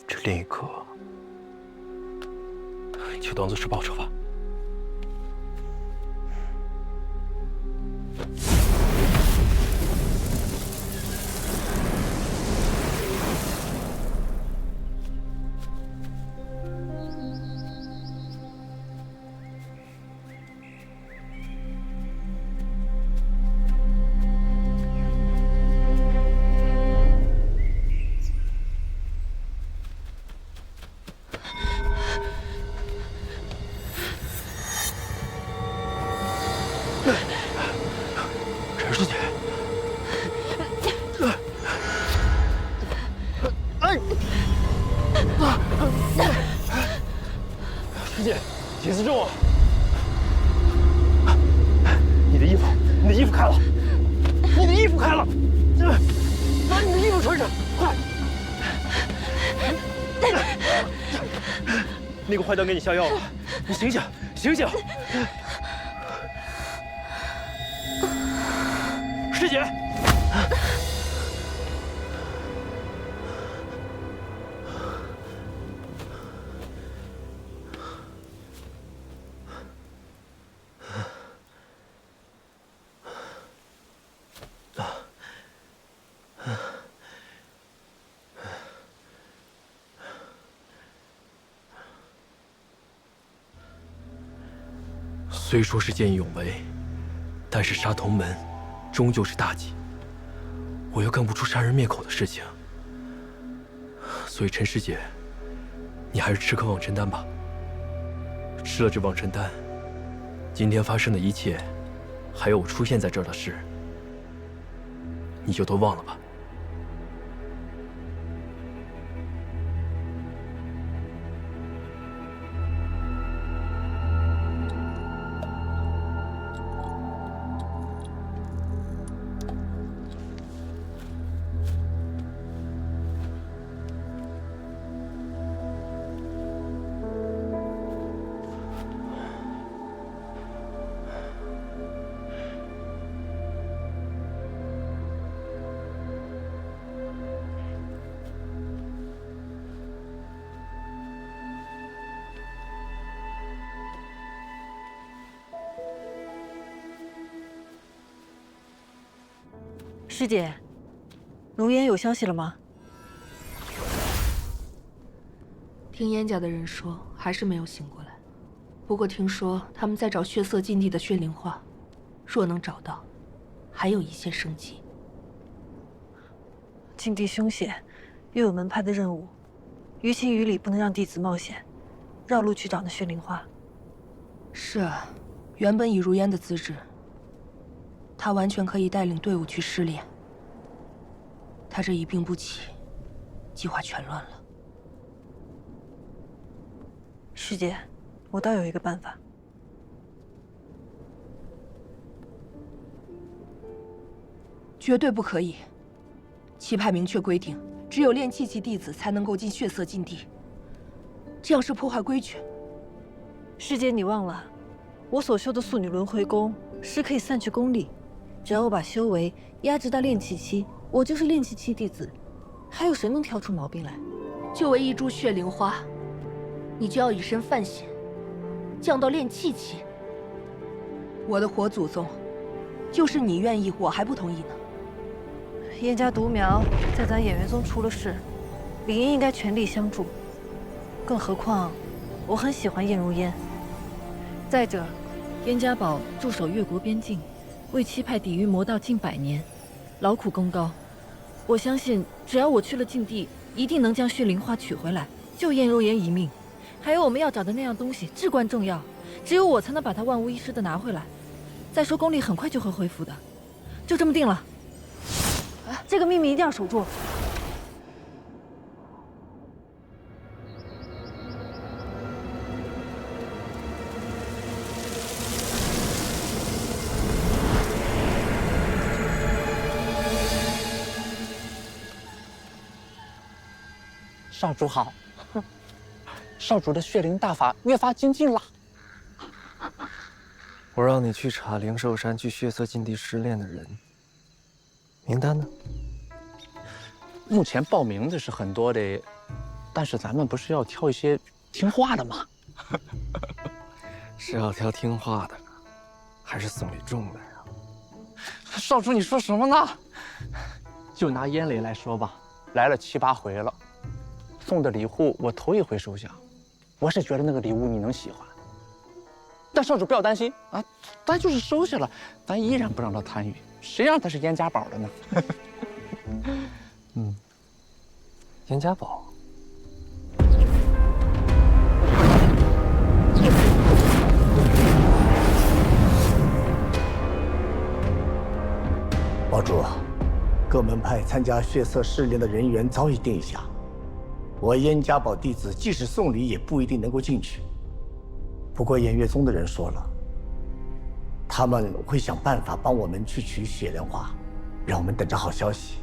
这另一颗，就当做是报酬吧。陈师姐，师姐，铁丝重啊！你的衣服开了，你的衣服开了，把你的衣服穿上，快！那个坏蛋给你下药了，你醒醒，醒醒！师姐，虽说是见义勇为，但是杀同门终究是大忌。我又干不出杀人灭口的事情。所以陈师姐，你还是吃颗忘尘丹吧。吃了这忘尘丹，今天发生的一切，还有我出现在这儿的事，你就都忘了吧。师姐，容颜有消息了吗？听燕家的人说，还是没有醒过来。不过听说他们在找血色禁地的血灵花，若能找到，还有一线生机。禁地凶险，又有门派的任务，于情于理不能让弟子冒险，绕路去找那血灵花。是啊，原本以如烟的资质，他完全可以带领队伍去试炼。他这一病不起，计划全乱了。师姐，我倒有一个办法。绝对不可以！七派明确规定，只有炼气期弟子才能够进血色禁地，这样是破坏规矩。师姐，你忘了，我所修的素女轮回功是可以散去功力，只要我把修为压制到炼气期，我就是炼气期弟子，还有谁能挑出毛病来？就为一株血灵花，你就要以身犯险，降到炼气期。我的活祖宗，就是你愿意，我还不同意呢。燕家独苗在咱演元宗出了事，理应应该全力相助。更何况，我很喜欢燕如烟。再者，燕家宝驻守越国边境，为七派抵御魔道近100年，劳苦功高。我相信，只要我去了禁地，一定能将血灵花取回来，救燕如烟一命。还有我们要找的那样东西至关重要，只有我才能把它万无一失的拿回来。再说功力很快就会恢复的，就这么定了。这个秘密一定要守住。少主好，少主的血灵大法越发精进了。我让你去查灵兽山去血色禁地失炼的人名单呢？目前报名的是很多的，但是咱们不是要挑一些听话的吗？是要挑听话的，还是送礼重的呀？少主，你说什么呢？就拿燕雷来说吧，来了7、8回了，送的礼物我头一回收下，我是觉得那个礼物你能喜欢。但少主不要担心啊，咱就是收下了，咱依然不让他参与，谁让他是燕家宝的呢？嗯，燕家宝。堡主，各门派参加血色试炼的人员早已定下，我燕家堡弟子即使送礼，也不一定能够进去。不过偃月宗的人说了，他们会想办法帮我们去取血莲花，让我们等着好消息。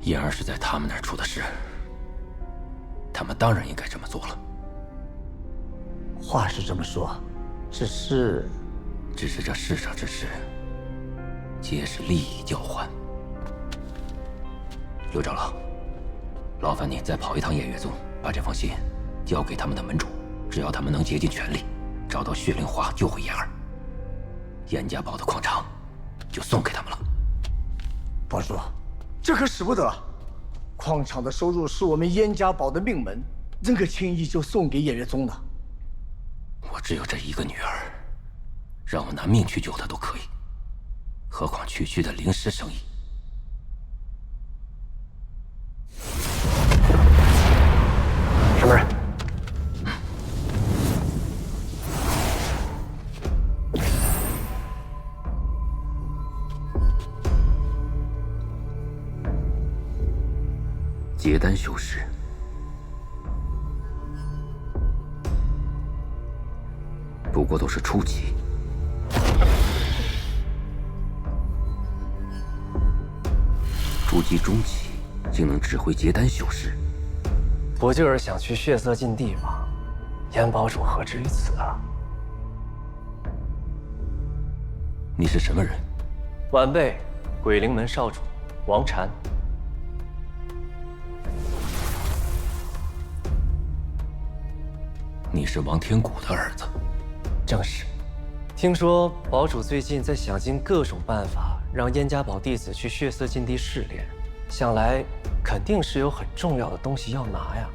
燕儿是在他们那儿出的事，他们当然应该这么做了。话是这么说，只是这世上之事，皆是利益交换。刘长老，劳烦你再跑一趟偃月宗，把这封信交给他们的门主，只要他们能竭尽全力找到血灵花救回燕儿，燕家堡的矿场就送给他们了。堡主，这可使不得！矿场的收入是我们燕家堡的命门，怎可轻易就送给偃月宗呢？我只有这一个女儿，让我拿命去救她都可以，何况区区的灵石生意。结丹修士。不过都是初级。筑基中期竟能指挥结丹修士，不就是想去血色禁地吗？燕堡主何至于此啊？你是什么人？晚辈，鬼灵门少主王禅。你是王天谷的儿子。正是。听说堡主最近在想尽各种办法，让燕家堡弟子去血色禁地试炼，想来肯定是有很重要的东西要拿呀。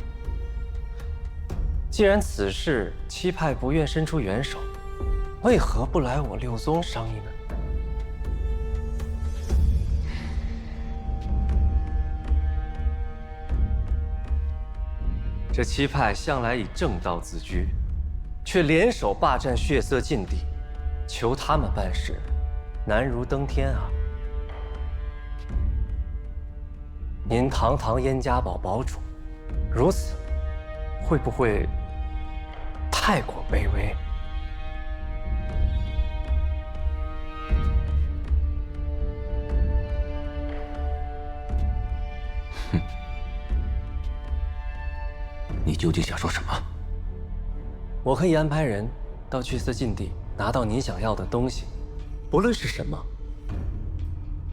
既然此事七派不愿伸出援手，为何不来我六宗商议呢？这七派向来以正道自居，却联手霸占血色禁地，求他们办事，难如登天啊！您堂堂燕家堡堡主，如此，会不会太过卑微？你究竟想说什么？我可以安排人到血色禁地拿到您想要的东西，不论是什么，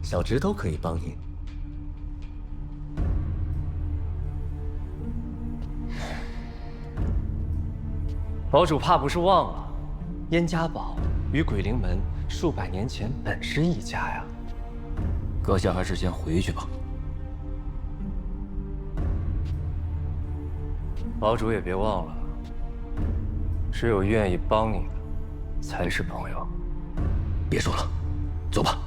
小侄都可以帮您。堡主怕不是忘了，燕家堡与鬼灵门数百年前本是一家呀。阁下还是先回去吧。堡主也别忘了，只有愿意帮你的，才是朋友。别说了，走吧。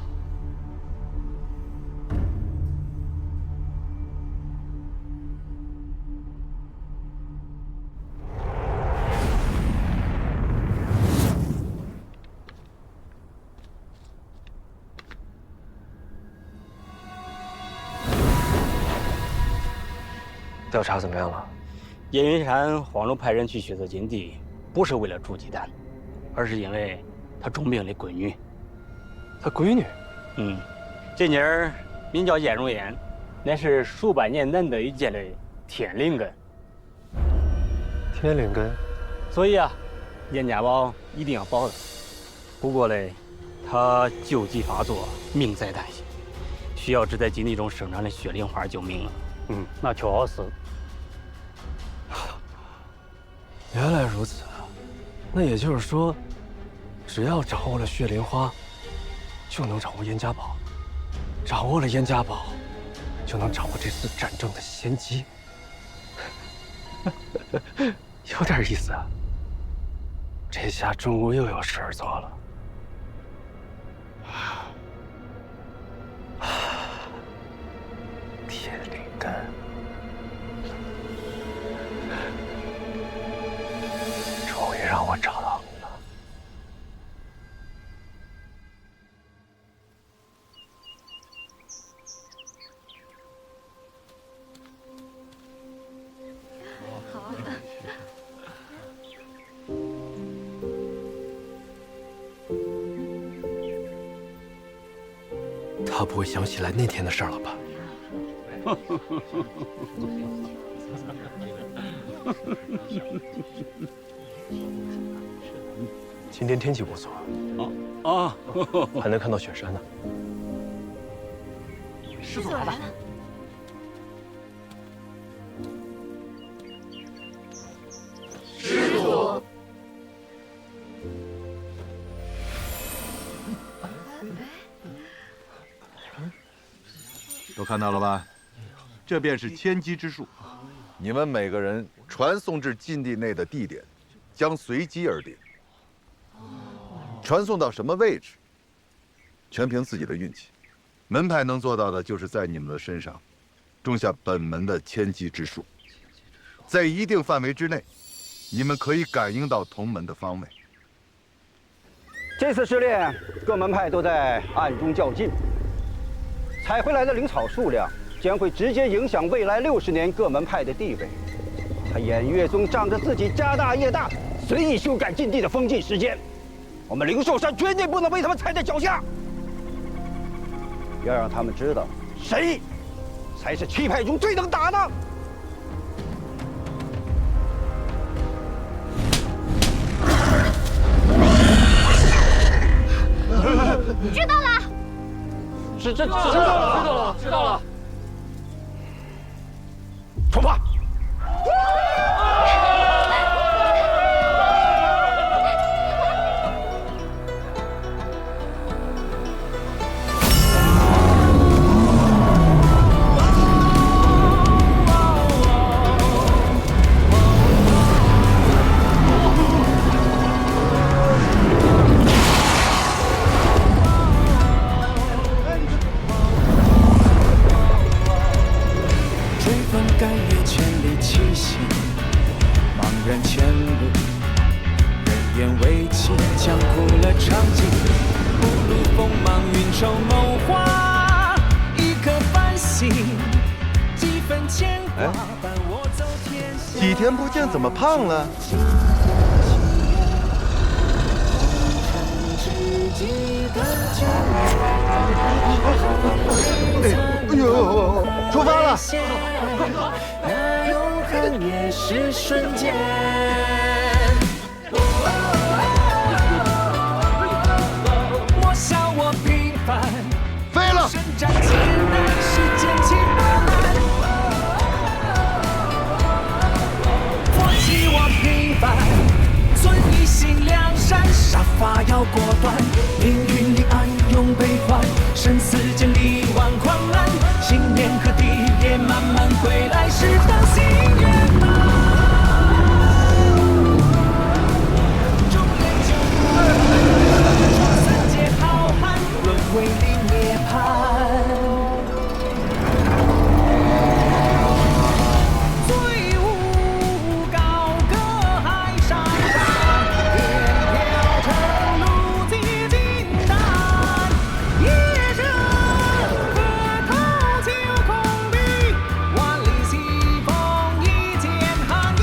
调查怎么样了？燕云山慌着派人去血色禁地，不是为了筑基丹，而是因为他重病的闺女。他闺女？这妮儿名叫燕如烟，乃是数百年难得一见的天灵根。天灵根？所以啊，燕家堡一定要保他。不过嘞，他旧疾发作，命在旦夕，需要只在禁地中生长的血灵花救命了。那确实。原来如此，那也就是说，只要掌握了血灵花，就能掌握燕家堡；掌握了燕家堡，就能掌握这次战争的先机。有点意思啊！这下中国又有事儿做了。天灵根。终于让我找到你了。他不会想起来那天的事儿了吧？今天天气不错，还能看到雪山呢。师祖来了。师祖。都看到了吧？这便是千机之术。你们每个人传送至禁地内的地点，将随机而定。传送到什么位置，全凭自己的运气。门派能做到的，就是在你们的身上种下本门的千机之术，在一定范围之内，你们可以感应到同门的方位。这次试炼，各门派都在暗中较劲，采回来的灵草数量将会直接影响未来60年各门派的地位。他偃月宗仗着自己家大业大，随意修改禁地的封禁时间，我们灵寿山绝对不能被他们踩在脚下。要让他们知道，谁才是七派中最能打的。 知道了，知道了。出发！几天不见，怎么胖了？哎呦，出发了！那永恒也是瞬间。我笑我平凡，飞了。生长艰难，是捡起波澜。我弃我平凡，存一心良善，杀伐要果断。命运里暗涌悲欢，生死间力挽狂澜。信念和地也慢慢归来，是当心圆满。众人就闯三界浩瀚，轮回里涅槃。醉舞高歌海上山，天飘成路几金丹。夜深河头秋空碧，万里西风一剑寒，一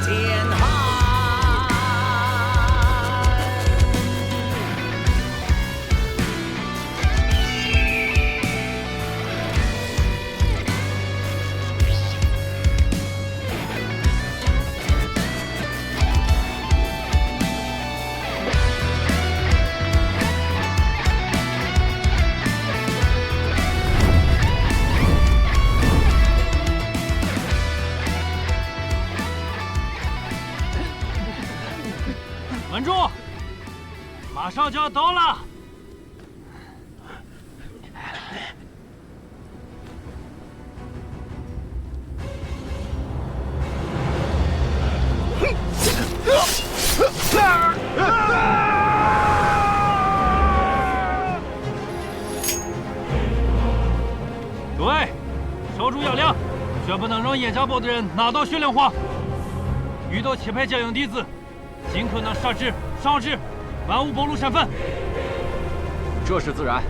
剑寒。稳住！马上就要到了。诸位，守住要领，绝不能让燕家堡的人拿到血莲花。遇到七派将营弟子，尽可能杀之、烧之，万勿暴露身份。这是自然。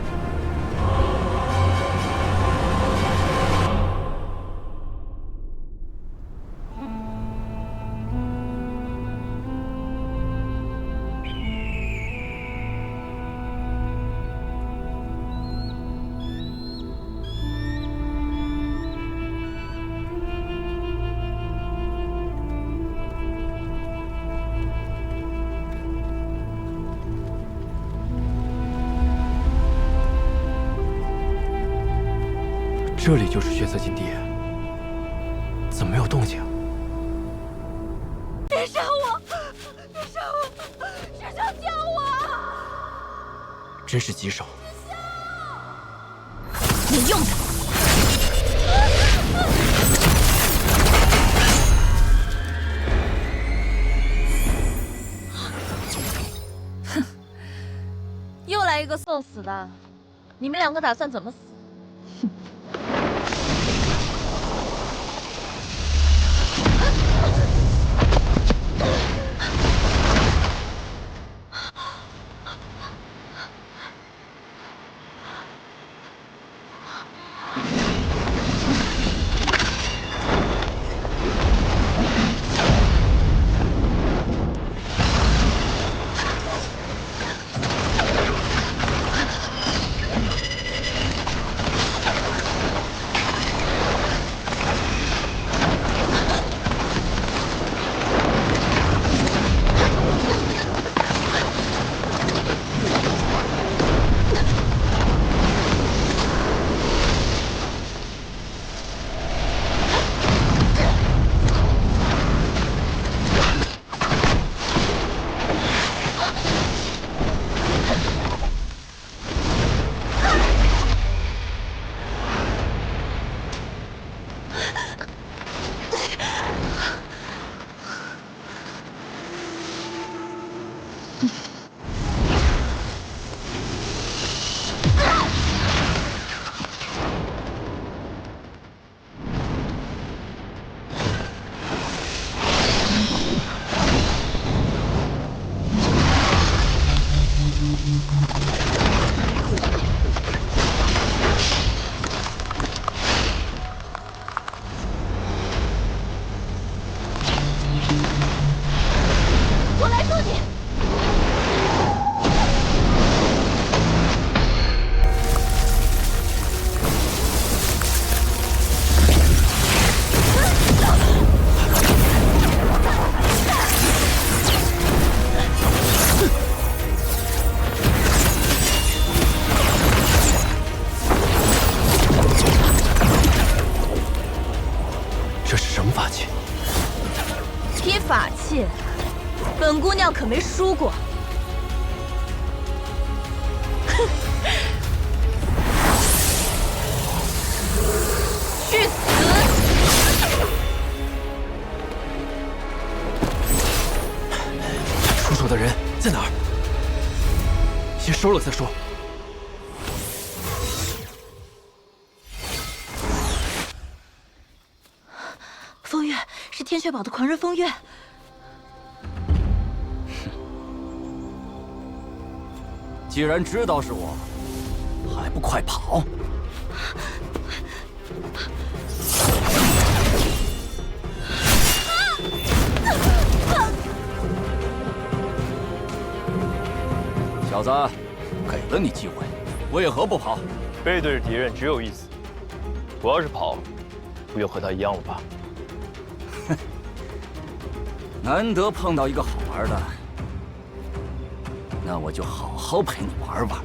这里就是血色禁地，怎么没有动静？别杀我！别杀我！师兄救我！真是棘手。你用的！哼，又来一个送死的，你们两个打算怎么死？切，本姑娘可没输过。哼！去死！出手的人在哪儿？先收了再说。风月是天血堡的狂人风月。既然知道是我，还不快跑！小子，给了你机会，为何不跑？背对着敌人只有一死，我要是跑，不就和他一样了吧？难得碰到一个好玩的，那我就好好陪你玩玩。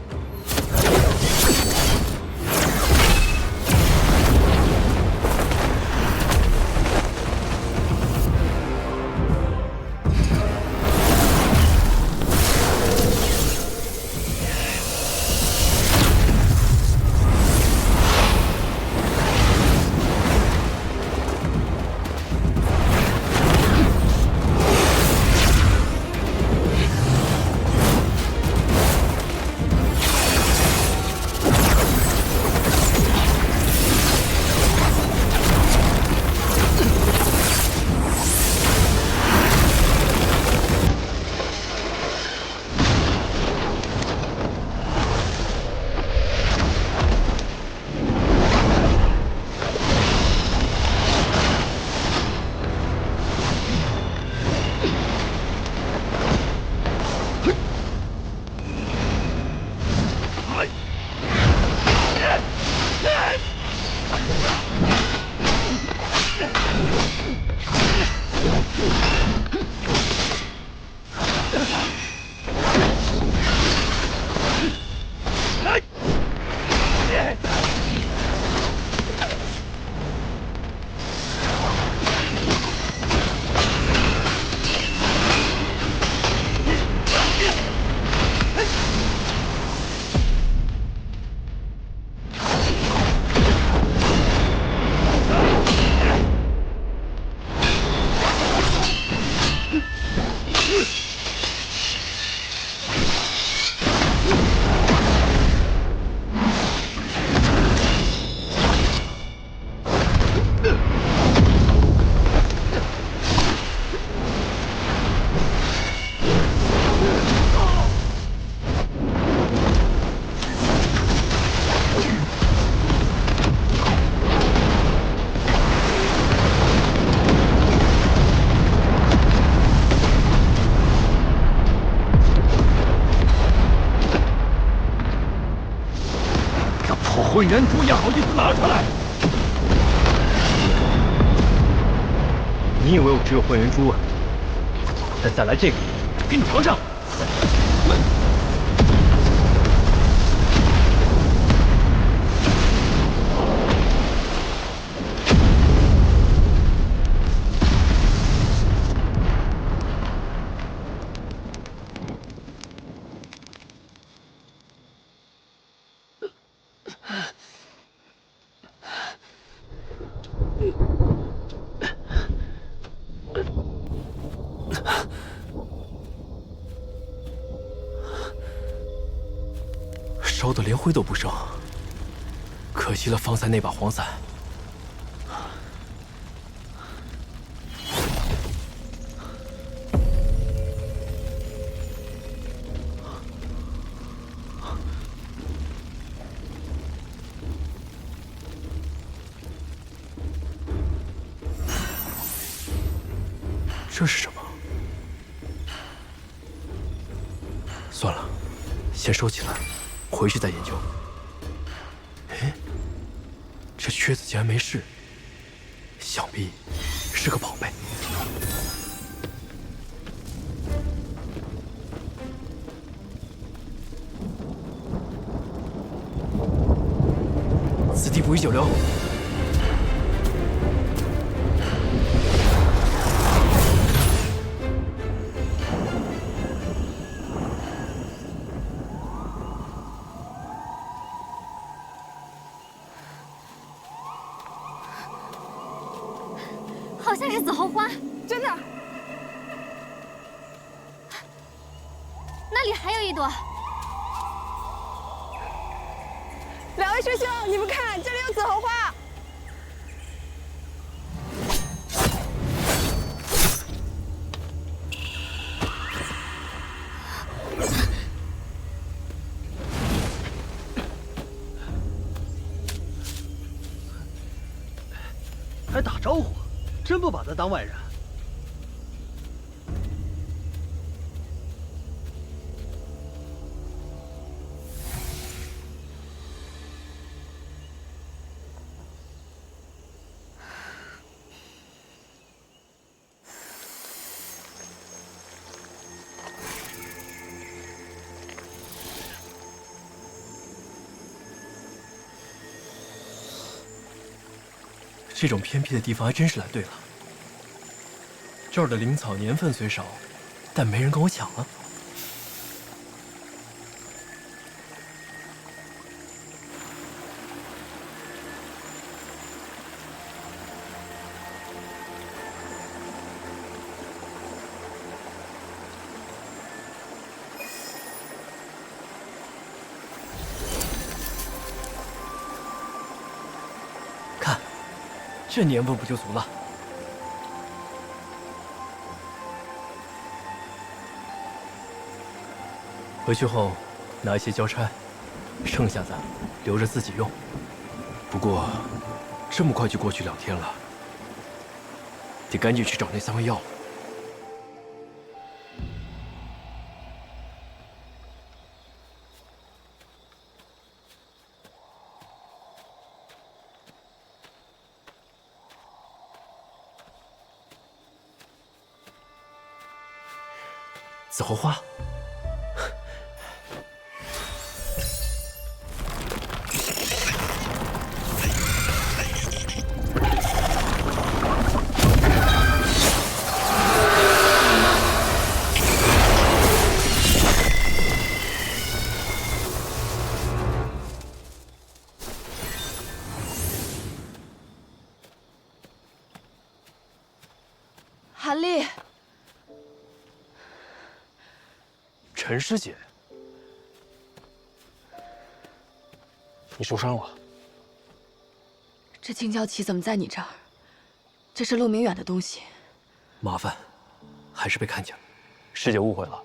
混元珠也好意思拿出来？你以为我只有混元珠啊？那再来这个，给你尝尝。烧得连灰都不剩，可惜了方才那把黄伞。这是什么？算了，先收起来。回去再研究。哎，这靴子竟然没事，想必是个宝贝。此地不宜久留。好像是紫红花，真的。那里还有一朵。两位师兄，你们看，这里有紫红花。还打招呼，真不把他当外人。这种偏僻的地方还真是来对了。这儿的灵草年份虽少，但没人跟我抢啊。看，这年份不就足了？回去后拿一些交差，剩下的留着自己用。不过，这么快就过去2天了，得赶紧去找那3味药。紫红花。韩立，陈师姐，你受伤了？这青椒旗怎么在你这儿？这是陆明远的东西。麻烦，还是被看见了。师姐误会了，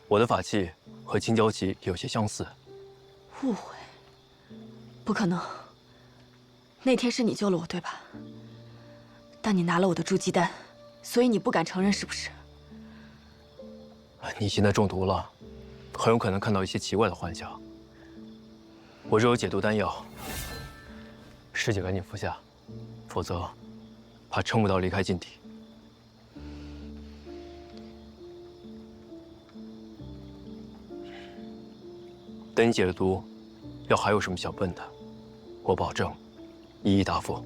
我的法器和青椒旗有些相似。误会？不可能。那天是你救了我，对吧？但你拿了我的筑基丹，所以你不敢承认，是不是？你现在中毒了，很有可能看到一些奇怪的幻象。我这有解毒丹药，师姐赶紧服下，否则怕撑不到离开禁地。等你解了毒，要还有什么想问的，我保证一一答复。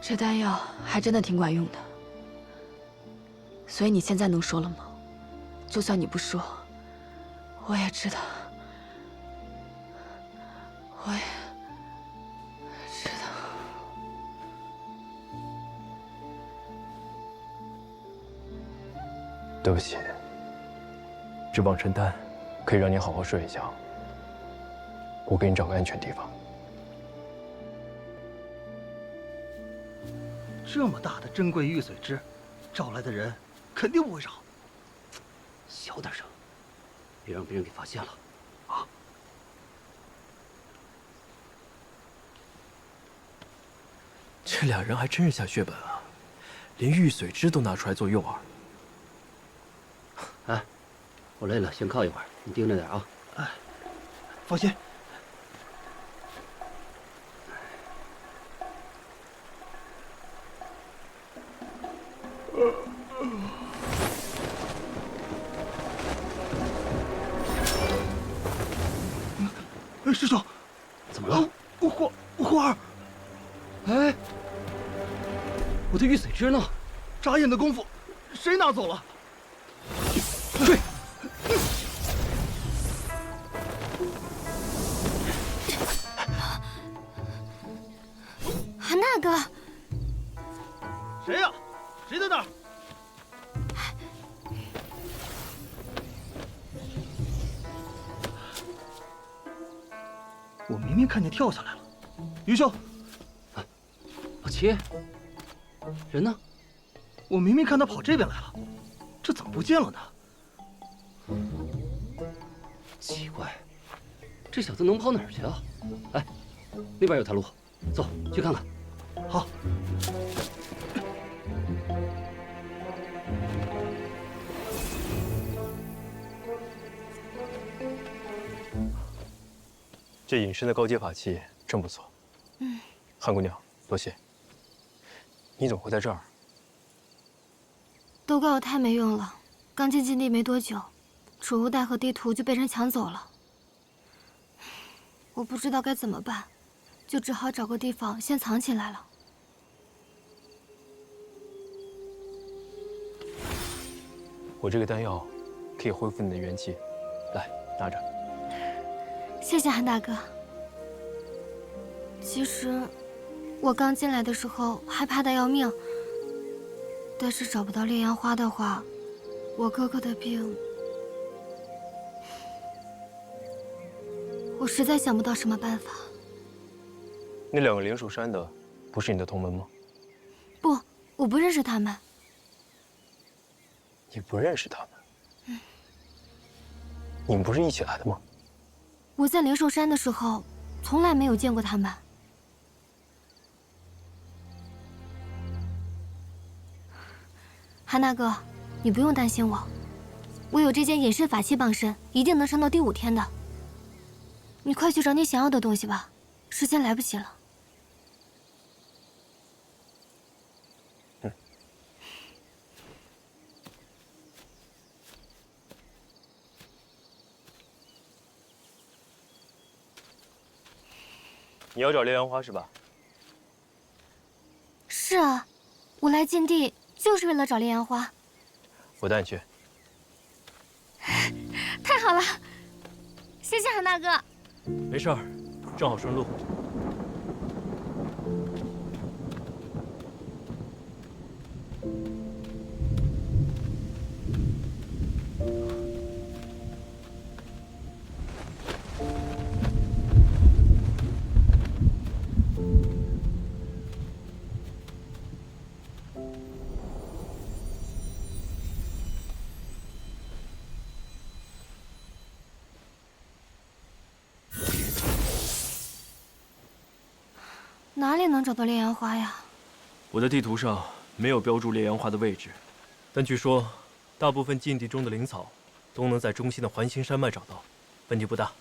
这丹药还真的挺管用的，所以你现在能说了吗？就算你不说，我也知道，我也知道。对不起，这望尘丹可以让你好好睡一觉，我给你找个安全地方。这么大的珍贵玉髓枝，招来的人肯定不会少。小点声，别让别人给发现了。啊！这俩人还真是下血本啊，连玉髓枝都拿出来做诱饵。哎，我累了，先靠一会儿，你盯着点啊。哎，放心。师兄，怎么了？花儿，哎，我的玉髓枝呢？眨眼的功夫，谁拿走了？追！韩大哥，谁呀？谁在那儿？我明明看见跳下来了，余兄，老齐，人呢？我明明看他跑这边来了，这怎么不见了呢？奇怪，这小子能跑哪儿去啊？哎，那边有条路，走去看看。好。这隐身的高阶法器真不错。韩姑娘，多谢。你怎么会在这儿？都怪我太没用了，刚进禁地没多久，储物袋和地图就被人抢走了。我不知道该怎么办，就只好找个地方先藏起来了。我这个丹药可以恢复你的元气，来拿着。谢谢韩大哥。其实，我刚进来的时候害怕得要命，但是找不到烈阳花的话，我哥哥的病，我实在想不到什么办法。那两个灵兽山的，不是你的同门吗？不，我不认识他们。你不认识他们？你们不是一起来的吗？我在灵兽山的时候，从来没有见过他们。韩大哥，你不用担心我，我有这件隐身法器傍身，一定能撑到第5天的。你快去找你想要的东西吧，时间来不及了。你要找烈阳花是吧？是啊，我来禁地就是为了找烈阳花。我带你去。太好了，谢谢韩大哥。没事儿，正好顺路。哪里能找到烈阳花呀？我的地图上没有标注烈阳花的位置，但据说，大部分禁地中的灵草都能在中心的环形山脉找到，问题不大。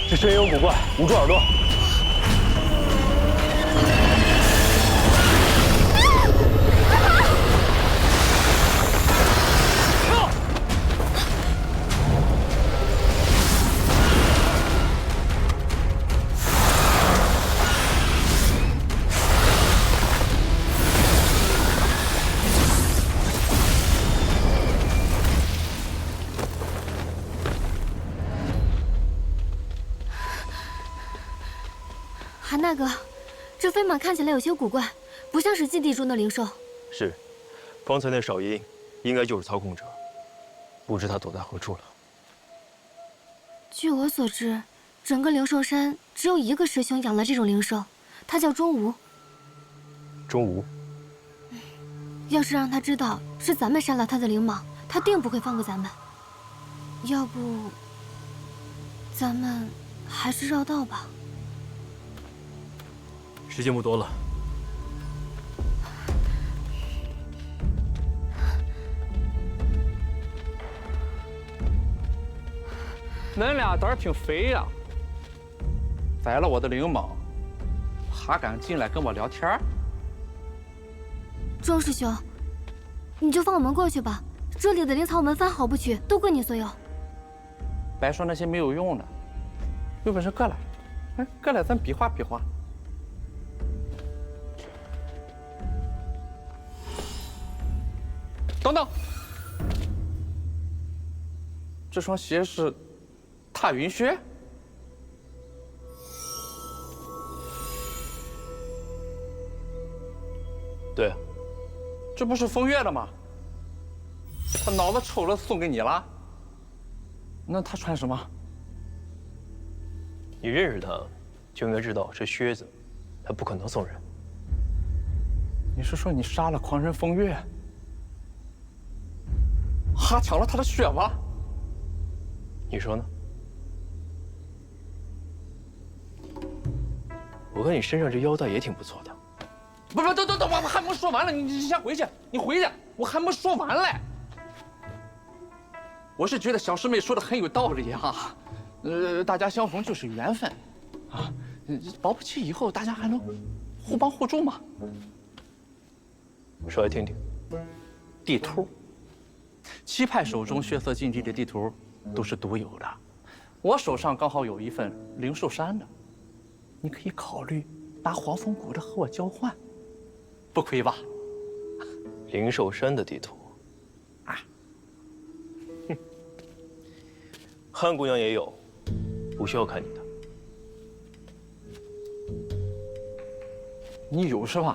这深有古怪，捂住耳朵。韩大哥，这飞马看起来有些古怪，不像是禁地中的灵兽。是，方才那少阴，应该就是操控者，不知他躲在何处了。据我所知，整个灵兽山只有一个师兄养了这种灵兽，他叫钟无。钟无，要是让他知道是咱们杀了他的灵蟒，他定不会放过咱们。要不，咱们还是绕道吧。时间不多了。恁俩胆儿挺肥呀！宰了我的灵蟒，还敢进来跟我聊天？庄师兄，你就放我们过去吧，这里的灵草我们分毫不取，都归你所有。别说那些没有用的，有本事过来，哎，过来咱比划比划。等等，这双鞋是踏云靴？对，这不是风月的吗？他脑子抽了送给你了？那他穿什么？你认识他，就应该知道是靴子，他不可能送人。你是说你杀了狂人风月？还抢了他的血吗？你说呢？我看你身上这腰带也挺不错的。不，等，我还没说完了，你先回去，你回去，我还没说完嘞。我是觉得小师妹说的很有道理哈，大家相逢就是缘分，啊，保不齐以后大家还能互帮互助嘛。说来听听。地图，七派手中血色禁地的地图都是独有的，我手上刚好有一份灵兽山的，你可以考虑拿黄风谷的和我交换，不亏吧？灵兽山的地图，啊，汉姑娘也有，不需要看你的。你有是吧？